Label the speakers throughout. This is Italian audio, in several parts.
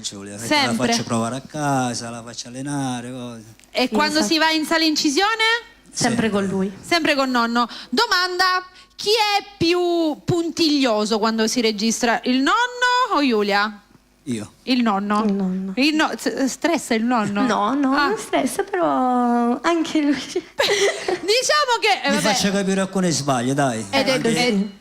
Speaker 1: Giulia,
Speaker 2: sempre.
Speaker 1: La faccio provare a casa, la faccio allenare, cose.
Speaker 2: E
Speaker 3: Sì,
Speaker 2: quando
Speaker 3: esatto.
Speaker 2: si va in sala incisione?
Speaker 3: Sempre con lui.
Speaker 2: Sempre con nonno. Domanda, chi è più puntiglioso quando si registra? Il nonno o Giulia?
Speaker 1: Io.
Speaker 2: Il nonno.
Speaker 3: Il nonno.
Speaker 2: Stressa il nonno?
Speaker 3: No,
Speaker 2: Ah.
Speaker 3: non stressa, però anche lui.
Speaker 2: Diciamo che...
Speaker 1: Mi
Speaker 2: vabbè,
Speaker 1: faccio capire alcune sbaglie, dai.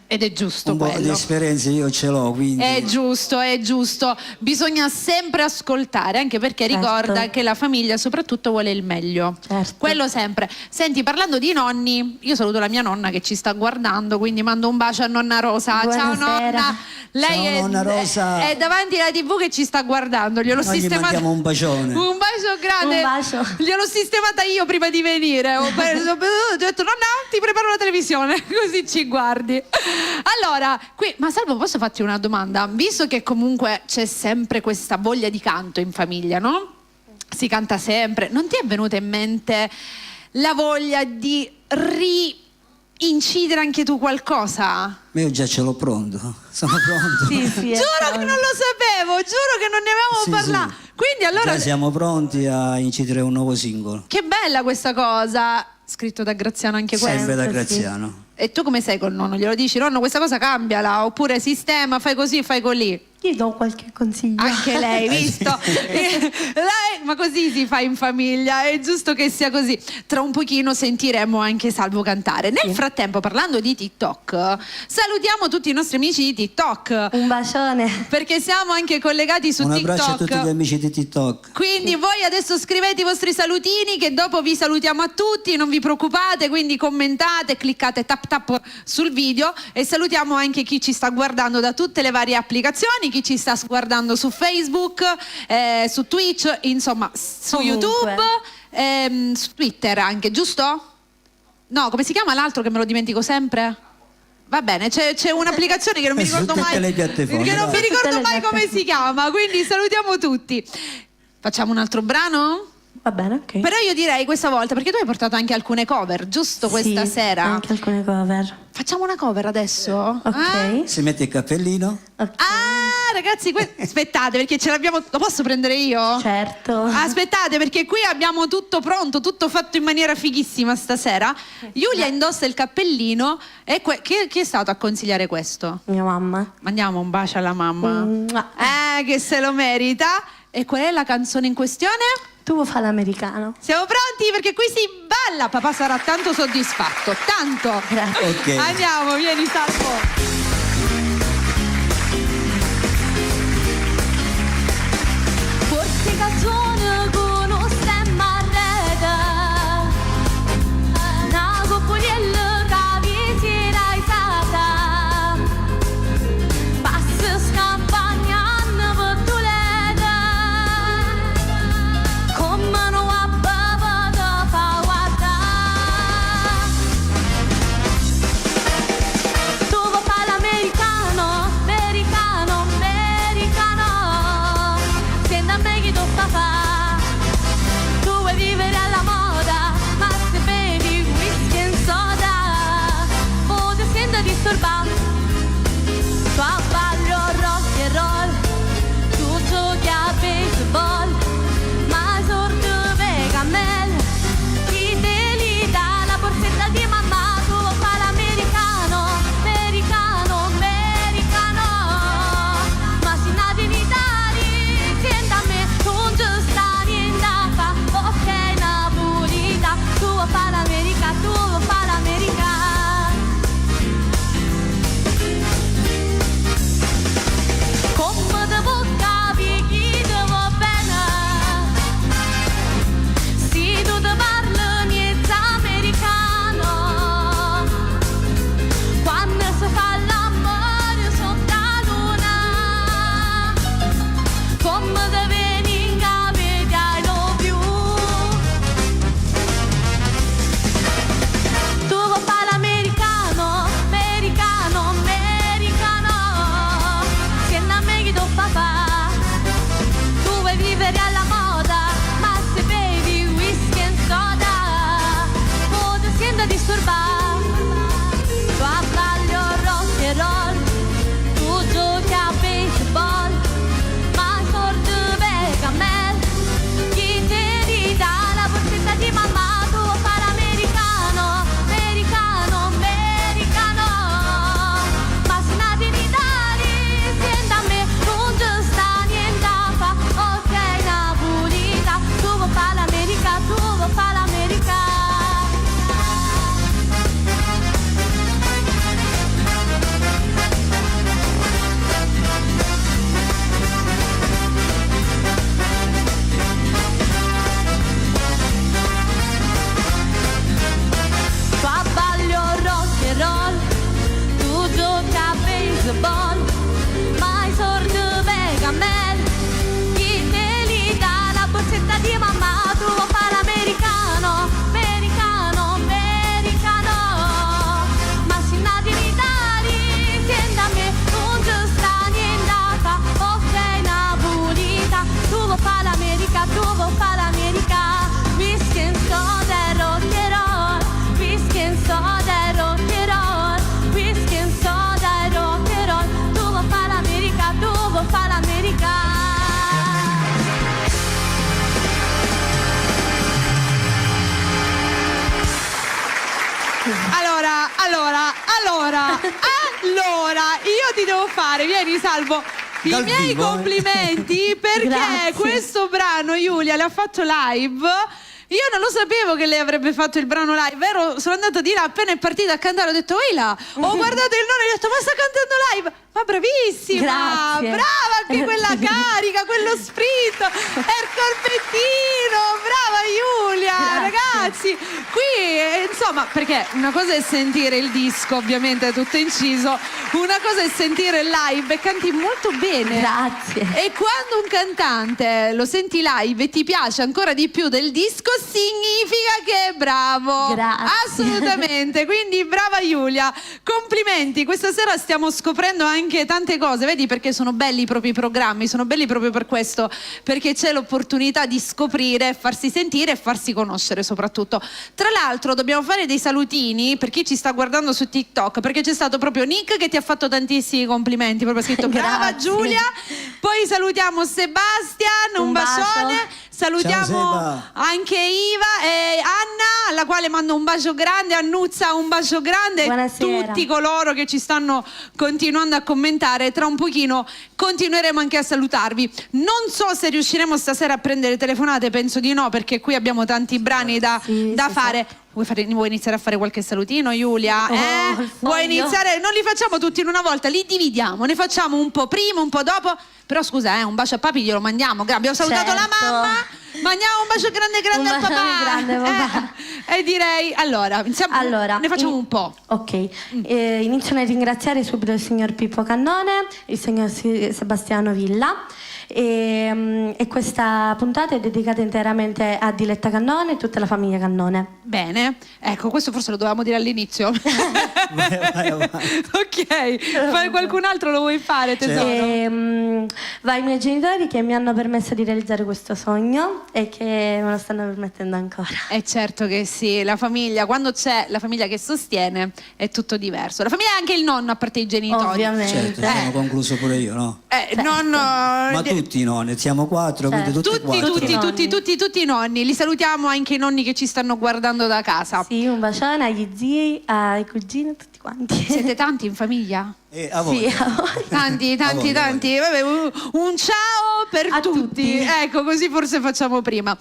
Speaker 2: ed è giusto
Speaker 1: Un po' di
Speaker 2: quello.
Speaker 1: esperienza io ce l'ho, quindi.
Speaker 2: È giusto, è giusto. Bisogna sempre ascoltare, anche perché
Speaker 3: Certo.
Speaker 2: ricorda che la famiglia soprattutto vuole il meglio.
Speaker 3: Certo.
Speaker 2: Quello sempre. Senti, parlando di nonni, io saluto la mia nonna che ci sta guardando, quindi mando un bacio a nonna Rosa. Ciao
Speaker 3: Buonasera.
Speaker 2: nonna. Lei
Speaker 1: Ciao, nonna Rosa.
Speaker 2: è davanti alla TV che ci sta guardando. Gliel'ho
Speaker 1: Noi gli
Speaker 2: sistemata.
Speaker 1: mandiamo un bacione.
Speaker 2: Un bacio grande.
Speaker 3: Un bacio.
Speaker 2: Gliel'ho sistemata io prima di venire. Ho detto nonna, ti preparo la televisione, così ci guardi. Allora, qui, ma Salvo, posso farti una domanda? Visto che comunque c'è sempre questa voglia di canto in famiglia, no? Si canta sempre. Non ti è venuta in mente la voglia di incidere anche tu qualcosa?
Speaker 1: Ma io già ce l'ho pronto, sono pronto.
Speaker 3: Sì,
Speaker 2: Giuro che non lo sapevo, giuro che non ne avevamo
Speaker 1: Sì,
Speaker 2: parlato.
Speaker 1: sì.
Speaker 2: Quindi allora
Speaker 1: Già siamo pronti a incidere un nuovo singolo.
Speaker 2: che bella questa cosa. Scritto da Graziano anche questo.
Speaker 1: Sempre da
Speaker 3: sì.
Speaker 1: Graziano.
Speaker 2: E tu come sei col nonno? Glielo dici, nonno, questa cosa cambiala, oppure sistema, fai così, fai colì.
Speaker 3: Gli do qualche consiglio.
Speaker 2: Anche lei, visto? Ma così si fa in famiglia, è giusto che sia così. Tra un pochino sentiremo anche Salvo cantare. Nel frattempo, parlando di TikTok, salutiamo tutti i nostri amici di TikTok,
Speaker 3: Un bacione.
Speaker 2: perché siamo anche collegati su
Speaker 1: Un
Speaker 2: TikTok.
Speaker 1: abbraccio a tutti gli amici di TikTok.
Speaker 2: Quindi voi adesso scrivete i vostri salutini, che dopo vi salutiamo a tutti, non vi preoccupate, quindi commentate, cliccate tap tap sul video e salutiamo anche chi ci sta guardando da tutte le varie applicazioni, chi ci sta guardando su Facebook, su Twitch, insomma su
Speaker 3: Ovunque.
Speaker 2: YouTube, su Twitter anche, giusto? No, come si chiama l'altro che me lo dimentico sempre? Va bene, c'è un'applicazione che non mi
Speaker 1: Su
Speaker 2: ricordo
Speaker 1: tutte
Speaker 2: mai,
Speaker 1: le piattaforme,
Speaker 2: che non mi
Speaker 1: dai.
Speaker 2: ricordo
Speaker 3: Tutte le
Speaker 2: mai come si chiama, quindi salutiamo tutti. Facciamo un altro brano?
Speaker 3: Va bene, ok.
Speaker 2: Però io direi questa volta, perché tu hai portato anche alcune cover, giusto questa
Speaker 3: Sì,
Speaker 2: sera?
Speaker 3: anche alcune cover.
Speaker 2: Facciamo una cover adesso?
Speaker 3: Ok.
Speaker 2: Ah?
Speaker 1: Si mette il cappellino.
Speaker 3: Ok.
Speaker 2: Ah, ragazzi, aspettate perché ce l'abbiamo. Lo posso prendere io?
Speaker 3: Certo.
Speaker 2: Aspettate perché qui abbiamo tutto pronto, tutto fatto in maniera fighissima stasera. Giulia indossa il cappellino e chi è stato a consigliare questo?
Speaker 3: Mia mamma.
Speaker 2: Mandiamo un bacio alla mamma.
Speaker 3: Mua.
Speaker 2: Che se lo merita. E qual è la canzone in questione?
Speaker 3: Tu vuoi fare l'americano?
Speaker 2: Siamo pronti perché qui si balla. Papà sarà tanto soddisfatto, tanto.
Speaker 3: Grazie.
Speaker 1: Ok.
Speaker 2: Andiamo, vieni Salvo.
Speaker 4: Forse canzone con un stemma a rete, una coppoliella che vicina è stata, passa scampagnando per tu lede, come non ha bevuto fa guardare. Tu vuoi fare l'americano, americano, americano, senti a me che tu fa, tu vuoi vivere alla moda, ma se bevi whisky e soda, o ti senti disturbato, tu ballo rock and roll, tu giochi a baseball, ma sordo vegamel, chi te li dà la borsetta di mamma, tu vuoi fare l'americano, americano, americano, ma se nati in Italia, senti a me, non ci
Speaker 2: Allora, io ti devo fare, vieni Salvo, i
Speaker 1: Dal
Speaker 2: miei
Speaker 1: vivo,
Speaker 2: complimenti perché
Speaker 3: Grazie.
Speaker 2: questo brano Giulia l'ha fatto live. Io non lo sapevo che lei avrebbe fatto il brano live, sono andata di là, appena è partita a cantare ho detto ehi là, ho guardato il nome e ho detto ma sta cantando live, ma bravissima,
Speaker 3: Grazie.
Speaker 2: brava anche quella carica, quello spritto, il corpettino, brava Giulia,
Speaker 3: Grazie.
Speaker 2: ragazzi, qui insomma, perché una cosa è sentire il disco, ovviamente tutto inciso, una cosa è sentire il live e canti molto bene.
Speaker 3: Grazie.
Speaker 2: E quando un cantante lo senti live e ti piace ancora di più del disco, significa che è bravo.
Speaker 3: Grazie.
Speaker 2: Assolutamente. Quindi brava Giulia. Complimenti. Questa sera stiamo scoprendo anche tante cose, vedi perché sono belli i propri programmi, sono belli proprio per questo, perché c'è l'opportunità di scoprire, farsi sentire e farsi conoscere soprattutto. Tra l'altro dobbiamo fare dei salutini per chi ci sta guardando su TikTok, perché c'è stato proprio Nick che ti ha fatto tantissimi complimenti, proprio ha scritto brava
Speaker 3: Grazie.
Speaker 2: Giulia. Poi salutiamo Sebastian, un
Speaker 3: Un bacio.
Speaker 2: bacione. Salutiamo
Speaker 1: Ciao, Seba.
Speaker 2: anche Iva e Anna, alla quale mando un bacio grande, Annuzza un bacio grande,
Speaker 3: Buonasera.
Speaker 2: tutti coloro che ci stanno continuando a commentare. Tra un pochino continueremo anche a salutarvi. Non so se riusciremo stasera a prendere telefonate, penso di no, perché qui abbiamo tanti brani da
Speaker 3: Sì,
Speaker 2: fare. Vuoi iniziare a fare qualche salutino, Giulia?
Speaker 3: il
Speaker 2: Vuoi
Speaker 3: sogno.
Speaker 2: iniziare? Non li facciamo tutti in una volta, li dividiamo, ne facciamo un po' prima, un po' dopo. Però scusa, un bacio a papi glielo mandiamo. Abbiamo salutato la
Speaker 3: Certo.
Speaker 2: mamma, mandiamo un bacio grande grande
Speaker 3: Un
Speaker 2: al papà.
Speaker 3: bacione grande, papà.
Speaker 2: E direi, allora, ne facciamo un po'.
Speaker 3: Ok, inizio nel ringraziare subito il signor Pippo Cannone, il signor Sebastiano Villa e questa puntata è dedicata interamente a Diletta Cannone e tutta la famiglia Cannone.
Speaker 2: Bene, ecco, questo forse lo dovevamo dire all'inizio.
Speaker 1: Vai avanti.
Speaker 2: Ok, poi qualcun altro lo vuoi fare, tesoro?
Speaker 3: Va ai miei genitori che mi hanno permesso di realizzare questo sogno e che me lo stanno permettendo ancora.
Speaker 2: Certo che sì, la famiglia, quando c'è la famiglia che sostiene è tutto diverso. La famiglia è anche il nonno a parte i genitori.
Speaker 3: Ovviamente.
Speaker 1: Certo, sono concluso pure io, no?
Speaker 2: Nonno,
Speaker 1: Ma tutti no, ne siamo 4, quindi
Speaker 3: Certo.
Speaker 1: tutti e quattro.
Speaker 2: tutti i nonni. Li salutiamo anche i nonni che ci stanno guardando da casa.
Speaker 3: Sì, un bacione agli zii, ai cugini, a tutti quanti.
Speaker 2: Siete tanti in famiglia?
Speaker 1: A voi.
Speaker 3: Sì, a voi.
Speaker 2: Tanti. Vabbè, un ciao per
Speaker 3: A
Speaker 2: tutti.
Speaker 3: tutti.
Speaker 2: Ecco, così forse facciamo prima.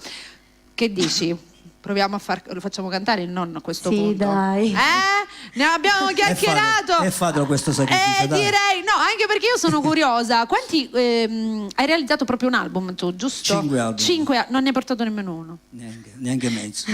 Speaker 2: Che dici? Proviamo lo facciamo cantare il nonno a questo
Speaker 3: Sì,
Speaker 2: punto.
Speaker 3: dai.
Speaker 2: Ne abbiamo chiacchierato.
Speaker 1: E fatelo questo sacrificio, dai.
Speaker 2: Direi, no, anche perché io sono curiosa. Quanti hai realizzato proprio un album tu, giusto?
Speaker 1: 5 album.
Speaker 2: 5, non ne hai portato nemmeno uno.
Speaker 1: Neanche mezzo.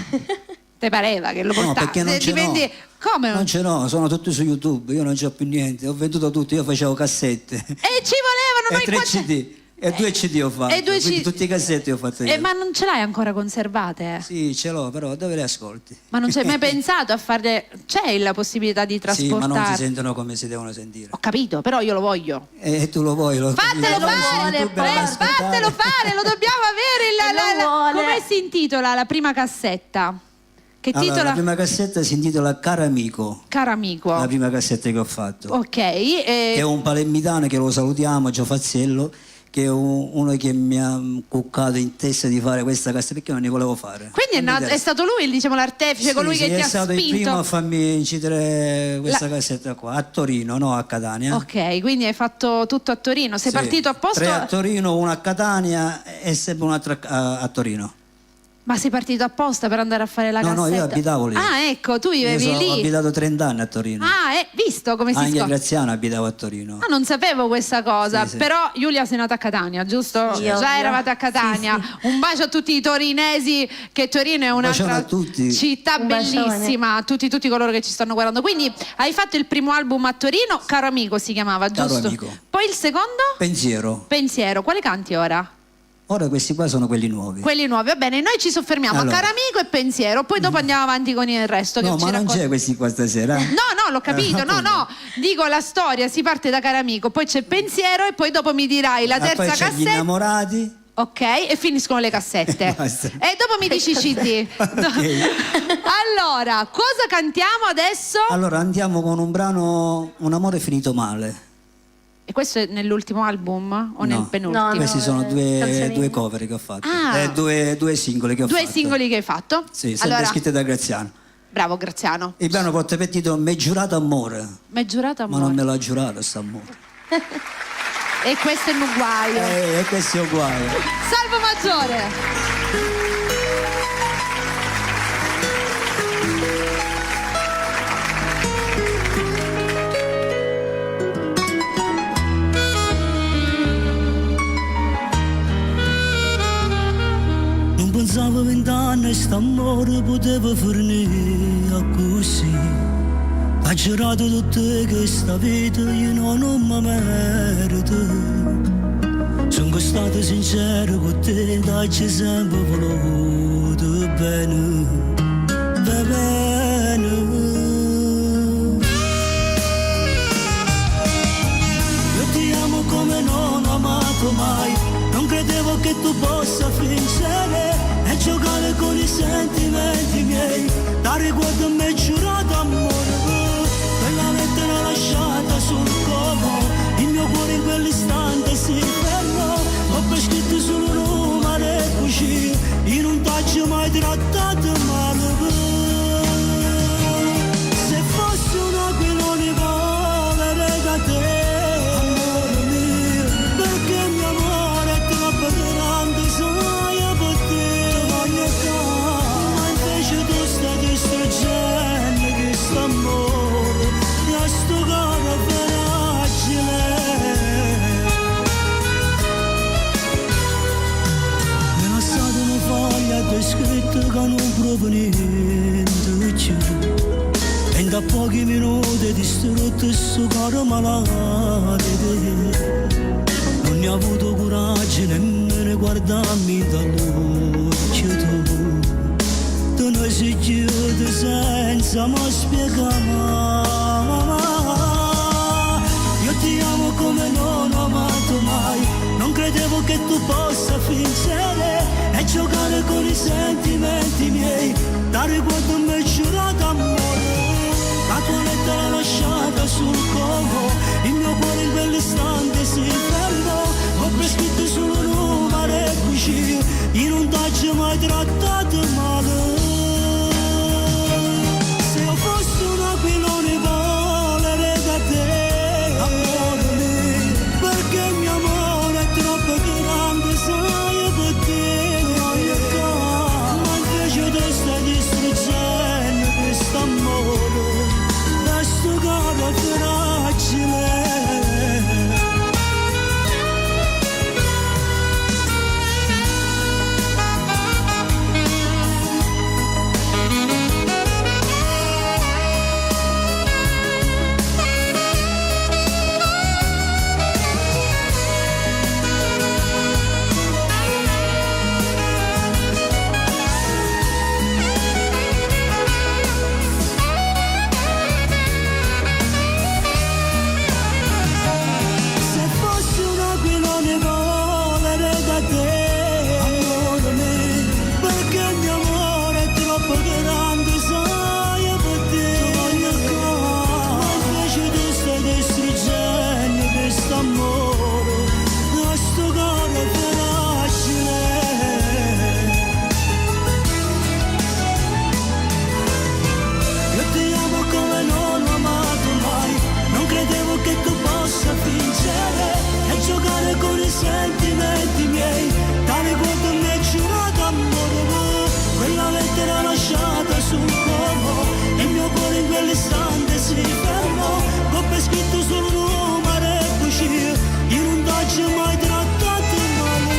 Speaker 2: Te pareva che lo
Speaker 1: No,
Speaker 2: portassi?
Speaker 1: perché non ce n'ho.
Speaker 2: Come?
Speaker 1: Non ce n'ho, sono tutti su YouTube, io non c'ho più niente, ho venduto tutto, io facevo cassette.
Speaker 2: E ci volevano
Speaker 1: E
Speaker 2: noi
Speaker 1: 3
Speaker 2: qua.
Speaker 1: CD. E 2 CD ho fatto.
Speaker 2: E 2
Speaker 1: quindi
Speaker 2: CD.
Speaker 1: tutti i cassetti ho fatto io.
Speaker 2: Ma non ce l'hai ancora conservate?
Speaker 1: Sì, ce l'ho, però dove le ascolti?
Speaker 2: Ma non ci hai mai pensato a fare. C'è la possibilità di
Speaker 1: Sì,
Speaker 2: trasportare?
Speaker 1: ma non si sentono come si devono sentire.
Speaker 2: Ho capito, però io lo voglio.
Speaker 1: E tu lo vuoi, lo
Speaker 2: Fatelo
Speaker 1: lo vai su
Speaker 2: fare,
Speaker 1: YouTube e vai a ascoltare.
Speaker 2: fatelo fare, lo dobbiamo avere.
Speaker 3: Lo vuole.
Speaker 2: Come si intitola la prima cassetta? Che
Speaker 1: Allora,
Speaker 2: titola?
Speaker 1: la prima cassetta si intitola Caro Amico,
Speaker 2: Caro amico.
Speaker 1: la prima cassetta che ho fatto.
Speaker 2: Ok.
Speaker 1: Che è un palermitano che lo salutiamo, Gio Fazzello, che è uno che mi ha cuccato in testa di fare questa cassetta perché non ne volevo fare.
Speaker 2: Quindi è stato lui, diciamo, l'artefice, colui che ti
Speaker 1: è
Speaker 2: ha
Speaker 1: stato il primo a
Speaker 2: spinto.
Speaker 1: farmi incidere questa cassetta qua, a Torino, no a Catania.
Speaker 2: Ok, quindi hai fatto tutto a Torino. Sei
Speaker 1: Sì,
Speaker 2: partito apposta.
Speaker 1: 3 a Torino, 1 a Catania e sempre un altro a Torino.
Speaker 2: Ma sei partito apposta per andare a fare la
Speaker 1: No,
Speaker 2: cassetta?
Speaker 1: no, io abitavo lì.
Speaker 2: Ah, ecco, tu vivevi
Speaker 1: Io ho
Speaker 2: lì.
Speaker 1: abitato 30 anni a Torino.
Speaker 2: Visto come si
Speaker 1: Anche a
Speaker 2: scopre.
Speaker 1: Graziano abitavo a Torino.
Speaker 2: Ah, non sapevo questa cosa,
Speaker 1: Sì, sì.
Speaker 2: però Giulia sei nata a Catania, giusto?
Speaker 3: Sì,
Speaker 2: Già
Speaker 3: ovvio.
Speaker 2: eravate a Catania.
Speaker 3: Sì,
Speaker 2: Un bacio a tutti i torinesi, che Torino è un'altra
Speaker 1: bacione a tutti.
Speaker 2: città
Speaker 3: Un bacione.
Speaker 2: bellissima, a tutti coloro che ci stanno guardando. Quindi hai fatto il primo album a Torino, Caro Amico si chiamava,
Speaker 1: Caro
Speaker 2: giusto?
Speaker 1: Amico.
Speaker 2: Poi il secondo?
Speaker 1: Pensiero.
Speaker 2: Pensiero. Quale canti ora?
Speaker 1: Ora questi qua sono quelli nuovi.
Speaker 2: Quelli nuovi, va bene, noi ci soffermiamo
Speaker 1: Allora.
Speaker 2: a Caro Amico e Pensiero, poi dopo andiamo avanti con il resto.
Speaker 1: No,
Speaker 2: che ci
Speaker 1: ma non
Speaker 2: racconti.
Speaker 1: c'è questi qua stasera.
Speaker 2: No, l'ho capito, no, dico la storia, si parte da Caro Amico, poi c'è Pensiero e poi dopo mi dirai la terza
Speaker 1: Poi c'è gli
Speaker 2: cassetta.
Speaker 1: innamorati.
Speaker 2: Ok, e finiscono le cassette.
Speaker 1: Basta.
Speaker 2: E dopo mi dici CD. Allora, cosa cantiamo adesso?
Speaker 1: Allora andiamo con un brano, Un amore finito male.
Speaker 2: E questo è nell'ultimo album o
Speaker 1: No.
Speaker 2: nel penultimo?
Speaker 3: No,
Speaker 1: Questi sono
Speaker 3: canzoni.
Speaker 1: due cover che ho fatto.
Speaker 2: Ah.
Speaker 1: Due singoli che ho fatto.
Speaker 2: Due singoli che hai fatto?
Speaker 1: Sì, sempre
Speaker 2: Allora,
Speaker 1: scritte da Graziano.
Speaker 2: Bravo Graziano.
Speaker 1: Il brano porta per titolo Mi è giurato amore,
Speaker 2: Mi è giurato
Speaker 1: ma
Speaker 2: amore.
Speaker 1: non me l'ha giurato sta amore.
Speaker 2: E questo è un uguaglio.
Speaker 1: E questo è uguale.
Speaker 2: Salvo Maggiore.
Speaker 1: Non pensavo 20 anni st'amore poteva finire così. Ha giurato tutto che sta vita io non mi merito. Sono stato sincero con te, dacci sempre voluto bene, bene. Io ti amo come non ho amato mai, non credevo che tu possa vincere e giocare con i sentimenti miei. Da riguardo mi hai giurato amore, quella lettera lasciata sul como, il mio cuore in quell'istante si fermò. Ho per scritto solo un numero e così, io non t'ho mai trattato male. Se fossi un aquilone volere da te, amore mio, perché mio amore è troppo grande, sai per te voglio fare, ma invece tu stai distruggendo questo amore, da sto cuore fragile. Mi è lasciato una foglia che ho scritto che non provo niente più, e da pochi minuti distrutto questo cuore malato di te. Non ne ho avuto coraggio nemmeno guardarmi dall'occhio tu. Tu non si chiude senza mi spiegare. Io ti amo come non ho amato mai, non credevo che tu possa vincere e giocare con i sentimenti miei. Da riguardo mi hai giurato amore, la tua lettera lasciata sul como, il mio cuore in quell'istante si fermò. Ho prescritto solo un numero e così, io non t'ho mai trattato male. Se io fossi un aquilone volere da te, amore mio, perché mio amore è troppo grande, sai per te voglio fare, ma invece tu stai distruggendo questo amore, da sto cuore fragile. Se fossi un aquilone volere da te, amore mio, perché mio amore è troppo grande, sai per te voglio fare, ma invece tu stai distruggendo questo amore, da sto cuore fragile. Io ti amo come non ho amato mai, non credevo che tu possa vincere e giocare con i sentimenti miei. Da riguardo mi hai giurato amore, quella lettera lasciata sul como, e il mio cuore in quell'istante si fermò. Ho per scritto solo un numero e così, io non t'ho mai trattato male.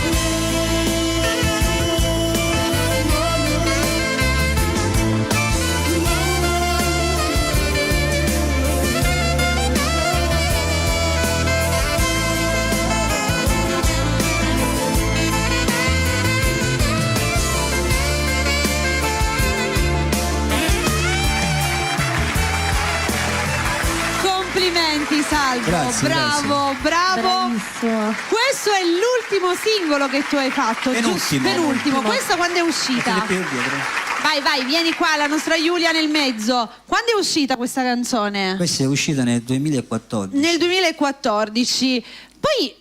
Speaker 2: Complimenti Salvo,
Speaker 1: Grazie,
Speaker 2: bravo, bravo.
Speaker 3: Bravissimo.
Speaker 2: Questo è l'ultimo singolo che tu hai fatto,
Speaker 1: Penultimo.
Speaker 2: giusto? Penultimo. Questa quando è uscita?
Speaker 1: Più dietro.
Speaker 2: Vai, vieni qua, la nostra Giulia nel mezzo. Quando è uscita questa canzone?
Speaker 5: Questa è uscita nel 2014.
Speaker 2: Nel 2014. Poi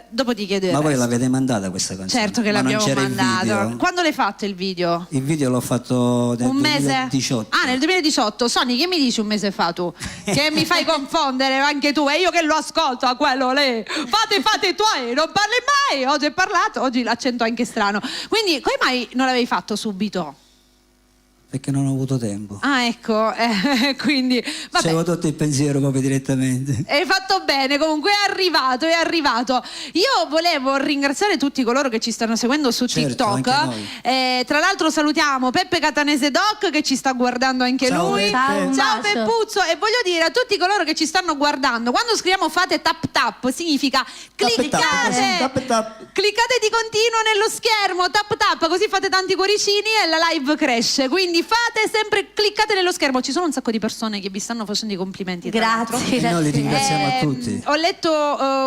Speaker 2: dopo ti chiedo.
Speaker 5: Ma voi l'avete mandata questa canzone?
Speaker 2: Certo che
Speaker 5: ma
Speaker 2: l'abbiamo
Speaker 5: non c'era
Speaker 2: mandato.
Speaker 5: il video?
Speaker 2: Quando l'hai fatto il video?
Speaker 5: Il video l'ho fatto nel
Speaker 2: Un mese?
Speaker 5: 2018.
Speaker 2: Ah, nel 2018. Sony, che mi dici un mese fa tu? Che mi fai confondere anche tu. E io che lo ascolto a quello lì. Fate i tuoi, non parli mai. Oggi hai parlato, oggi l'accento è anche strano. Quindi, come mai non l'avevi fatto subito?
Speaker 5: Perché non ho avuto tempo.
Speaker 2: Ah, ecco, quindi vabbè.
Speaker 5: C'avevo tutto il pensiero proprio direttamente.
Speaker 2: Hai fatto bene, comunque è arrivato. Io volevo ringraziare tutti coloro che ci stanno seguendo su TikTok. Tra l'altro salutiamo Peppe Catanese Doc che ci sta guardando anche
Speaker 5: Ciao,
Speaker 2: lui.
Speaker 5: Peppe.
Speaker 2: Ciao Peppuzzo. E voglio dire a tutti coloro che ci stanno guardando, quando scriviamo fate tap tap significa cliccate. Cliccate di continuo nello schermo, tap tap, così fate tanti cuoricini e la live cresce. Quindi fate sempre, cliccate nello schermo. Ci sono un sacco di persone che vi stanno facendo i complimenti.
Speaker 3: Grazie.
Speaker 5: E noi li ringraziamo a tutti.
Speaker 2: Ho letto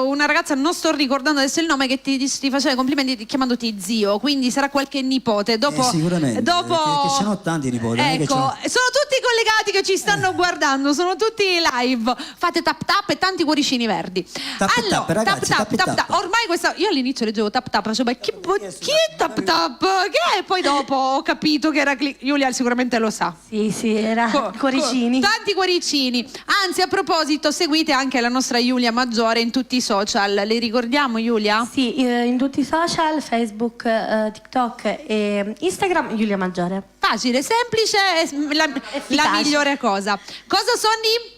Speaker 2: una ragazza, non sto ricordando adesso il nome, che ti faceva i complimenti chiamandoti zio, quindi sarà qualche nipote. Dopo,
Speaker 5: sicuramente, perché ce n'ho tanti nipoti.
Speaker 2: Ecco, sono tutti collegati che ci stanno guardando, sono tutti live. Fate tap tap e tanti cuoricini verdi.
Speaker 5: Tap, ragazzi, tap.
Speaker 2: Ormai questa, io all'inizio leggevo tap tap, facevo, chi è tap tap? Che è? Poi dopo ho capito che era Giulia sicuramente lo sa.
Speaker 3: Sì, era cuoricini.
Speaker 2: Tanti cuoricini. Anzi, a proposito, seguite anche la nostra Giulia Maggiore in tutti i social. Le ricordiamo, Giulia?
Speaker 3: Sì, in tutti i social, Facebook, TikTok e Instagram, Giulia Maggiore.
Speaker 2: Facile, semplice, la migliore cosa. Cosa, Sonny?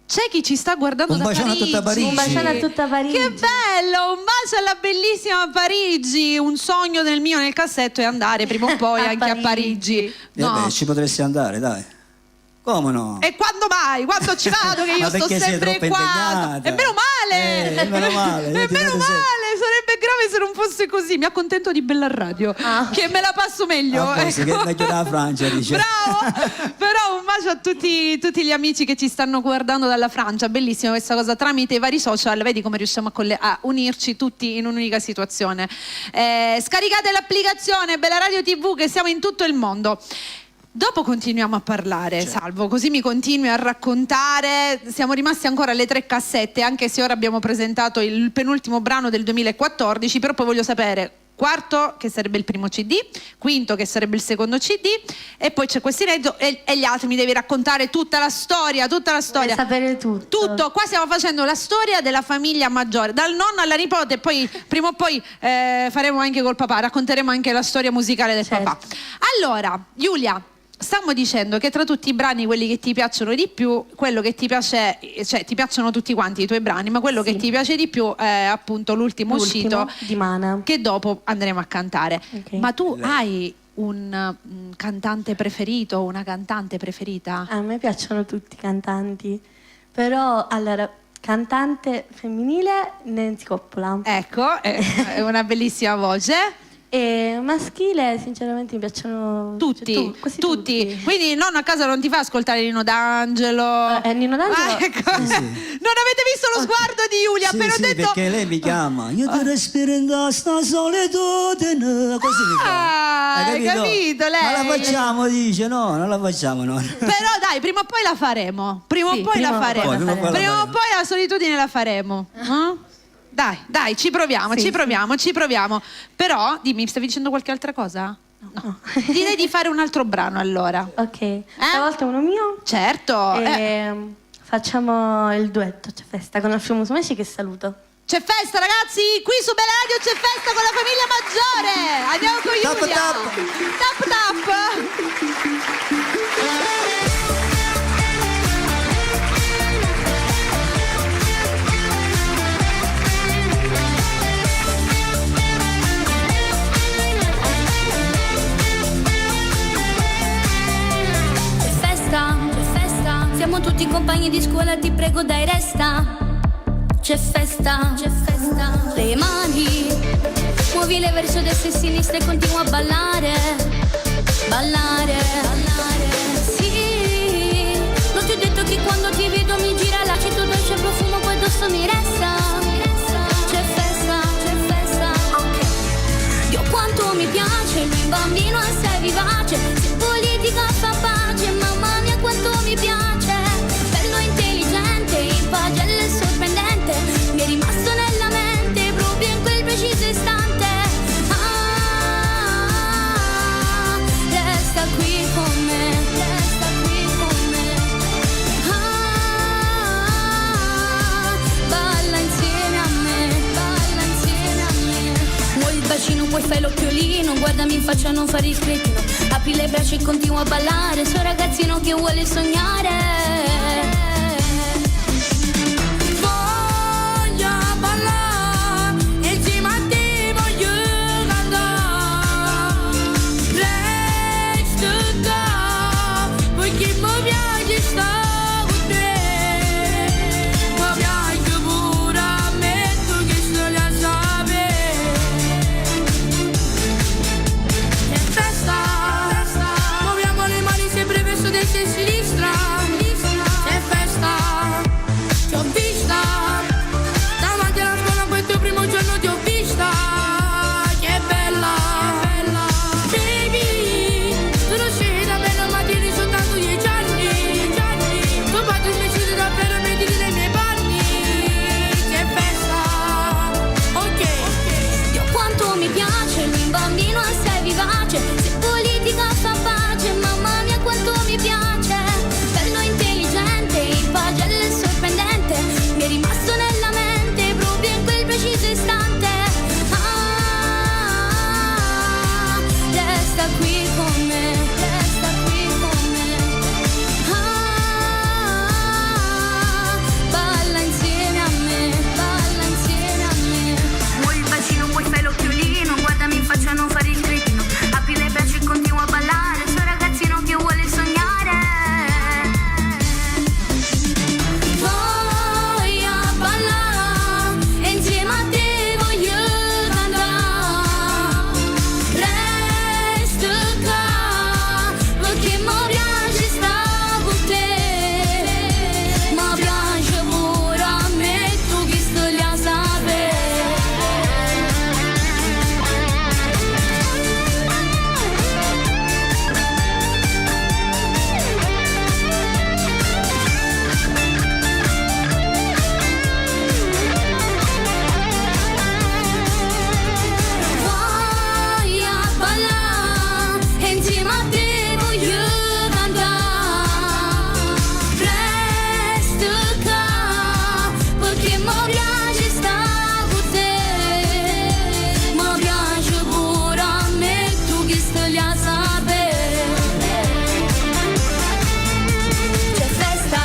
Speaker 2: C'è chi ci sta guardando
Speaker 5: Un
Speaker 2: da
Speaker 5: bacione a
Speaker 2: Parigi.
Speaker 5: tutta Parigi.
Speaker 3: Un bacione a tutta Parigi.
Speaker 2: Che bello, un bacio alla bellissima Parigi. Un sogno del mio nel cassetto è andare prima o poi anche a Parigi. No.
Speaker 5: Ci potresti andare, dai. Come no?
Speaker 2: E quando mai? Quando ci vado che io
Speaker 5: Ma
Speaker 2: sto
Speaker 5: perché sei
Speaker 2: sempre
Speaker 5: troppo
Speaker 2: qua.
Speaker 5: impegnata?
Speaker 2: E meno male.
Speaker 5: Meno male.
Speaker 2: E meno male, sarebbe grave se non fosse così. Mi accontento di Bella Radio, che me la passo meglio.
Speaker 5: Che è meglio della Francia, dice.
Speaker 2: Bravo. Però un bacio a tutti gli amici che ci stanno guardando dalla Francia. Bellissima questa cosa, tramite i vari social. Vedi come riusciamo a unirci tutti in un'unica situazione. Scaricate l'applicazione Bella Radio TV, che siamo in tutto il mondo. Dopo continuiamo a parlare, Salvo, così mi continui a raccontare. Siamo rimasti ancora alle 3 cassette, anche se ora abbiamo presentato il penultimo brano del 2014, però poi voglio sapere, quarto che sarebbe il primo CD, quinto che sarebbe il secondo CD, e poi c'è questo inedito e gli altri mi devi raccontare tutta la storia.
Speaker 3: Vuoi sapere tutto?
Speaker 2: Tutto, qua stiamo facendo la storia della famiglia Maggiore, dal nonno alla nipote, e poi prima o poi faremo anche col papà, racconteremo anche la storia musicale del papà. Allora, Giulia, stiamo dicendo che tra tutti i brani, quelli che ti piacciono di più, quello che ti piace, cioè ti piacciono tutti quanti i tuoi brani, ma quello che ti piace di più è appunto l'ultimo uscito
Speaker 3: di Mana,
Speaker 2: che dopo andremo a cantare.
Speaker 3: Okay.
Speaker 2: Ma tu hai un cantante preferito o una cantante preferita?
Speaker 3: A me piacciono tutti i cantanti, però allora cantante femminile Nancy Coppola.
Speaker 2: Ecco, è una bellissima voce.
Speaker 3: E maschile sinceramente mi piacciono
Speaker 2: Tutti.
Speaker 3: quasi tutti.
Speaker 2: Quindi nonno a casa non ti fa ascoltare Nino D'Angelo?
Speaker 3: Nino D'Angelo?
Speaker 2: Ecco.
Speaker 5: Sì.
Speaker 2: Non avete visto lo sguardo di Giulia? Appena ho
Speaker 5: Sì,
Speaker 2: detto...
Speaker 5: perché lei mi chiama. Io ti respiro in questa solitudine. Così mi fa.
Speaker 2: Hai capito lei?
Speaker 5: Ma la facciamo, dice. No, non la facciamo, no.
Speaker 2: Però dai, prima o poi la faremo. Prima o poi la faremo. Prima o poi la solitudine la faremo. Dai, ci proviamo, ci proviamo. Però, dimmi, stavi dicendo qualche altra cosa? No. Direi di fare un altro brano allora.
Speaker 3: Ok, stavolta uno mio.
Speaker 2: Certo.
Speaker 3: Facciamo il duetto, c'è festa con Alfio Musumeci, che saluto.
Speaker 2: C'è festa, ragazzi, qui su Bella Radio c'è festa con la famiglia Maggiore. Andiamo con Giulia. Tap tap.
Speaker 4: C'è festa, siamo tutti compagni di scuola, ti prego dai resta. C'è festa, le mani, muovile verso destra e sinistra e continua a ballare. Sì, non ti ho detto che quando ti vedo mi gira l'acido dolce profumo, poi addosso mi resta. C'è festa, Dio quanto mi piace il mio bambino a sé. sei vivace, se politica fa pace, mamma mia quanto mi piace. Bello, intelligente, in pagelle e sorprendente, mi è rimasto nella mente proprio in quel preciso istante. Ah, resta qui con me, resta qui con me. Ah, balla insieme a me, balla insieme a me. Vuoi il bacino, poi fai l'occhiolino, guardami in faccia, non fare il cretino. Apri le braccia e continua a ballare, sono ragazzino che vuole sognare.
Speaker 1: Voglio ballare, insieme a te voglio cantare. Resta qua, perché mi piace stare con te. Mi piace pure a me, tu che stai a sapere. È festa, muoviamo le mani sempre verso destra e sinistra. È festa, ti ho vista davanti alla scuola questo primo giorno, ti ho vista. Che bella, baby, tu non sei da bella ma tieni soltanto 10 anni. Tuo padre mi uccide davvero e metti nei miei panni. Che festa, ok.
Speaker 4: Dio quanto mi piace, un bambino assai vivace, se politica fa pace, mamma mia quanto mi piace. Bello, intelligente, in pagelle e sorprendente, mi è rimasto nella mente proprio in quel preciso istante. Ah, resta qui con me, resta qui con me. Ah, balla insieme a me, balla insieme a me. Vuoi il bacino, poi fai l'occhiolino, guardami in faccia, non fare il cretino. Apri le braccia e continua a ballare, sono ragazzino che vuole sognare. Voglio ballare, insieme a te voglio cantare. Resto qua, perché mi piace stare con te. Mi piace pure a me, tu che stai a sapere. Voglio ballare, insieme a te voglio cantare. Resto qua, perché mi piace stare con te. Mi piace pure a me, tu che stai a sapere. C'è festa,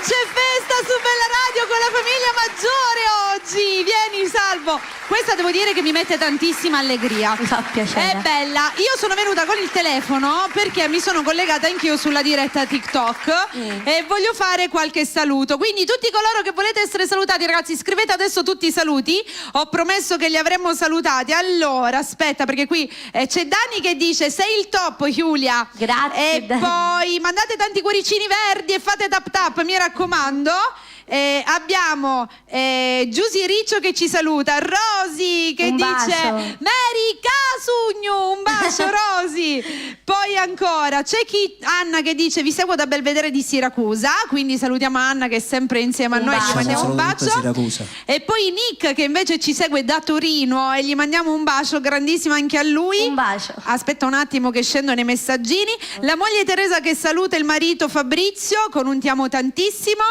Speaker 2: C'è festa su Bella Radio con la famiglia Maggiore oggi. Vieni Salvo. Questa devo dire che mi mette tantissima allegria.
Speaker 3: Mi fa piacere.
Speaker 2: È bella. Io sono venuta con il telefono perché mi sono collegata anch'io sulla diretta TikTok e voglio fare qualche saluto. Quindi tutti coloro che volete essere salutati, ragazzi, scrivete adesso tutti i saluti. Ho promesso che li avremmo salutati. Allora, aspetta, perché qui c'è Dani che dice: sei il top, Giulia.
Speaker 3: Grazie,
Speaker 2: E
Speaker 3: Dani.
Speaker 2: poi mandate tanti cuoricini verdi e fate tap tap, mi raccomando. Abbiamo Giusy Riccio che ci saluta, Rosy che
Speaker 3: Un
Speaker 2: dice
Speaker 3: bacio.
Speaker 2: Mary Casugno, un bacio Rosy. Poi ancora c'è Anna che dice: vi seguo da Belvedere di Siracusa, quindi salutiamo Anna che è sempre insieme a
Speaker 3: Un
Speaker 2: noi, gli
Speaker 3: bacio.
Speaker 2: mandiamo un
Speaker 5: Saluto
Speaker 2: bacio.
Speaker 5: Siracusa.
Speaker 2: E poi Nick che invece ci segue da Torino e gli mandiamo un bacio grandissimo anche a lui.
Speaker 3: Un bacio.
Speaker 2: Aspetta un attimo che scendono i messaggini. La moglie Teresa che saluta il marito Fabrizio con un ti amo tantissimo.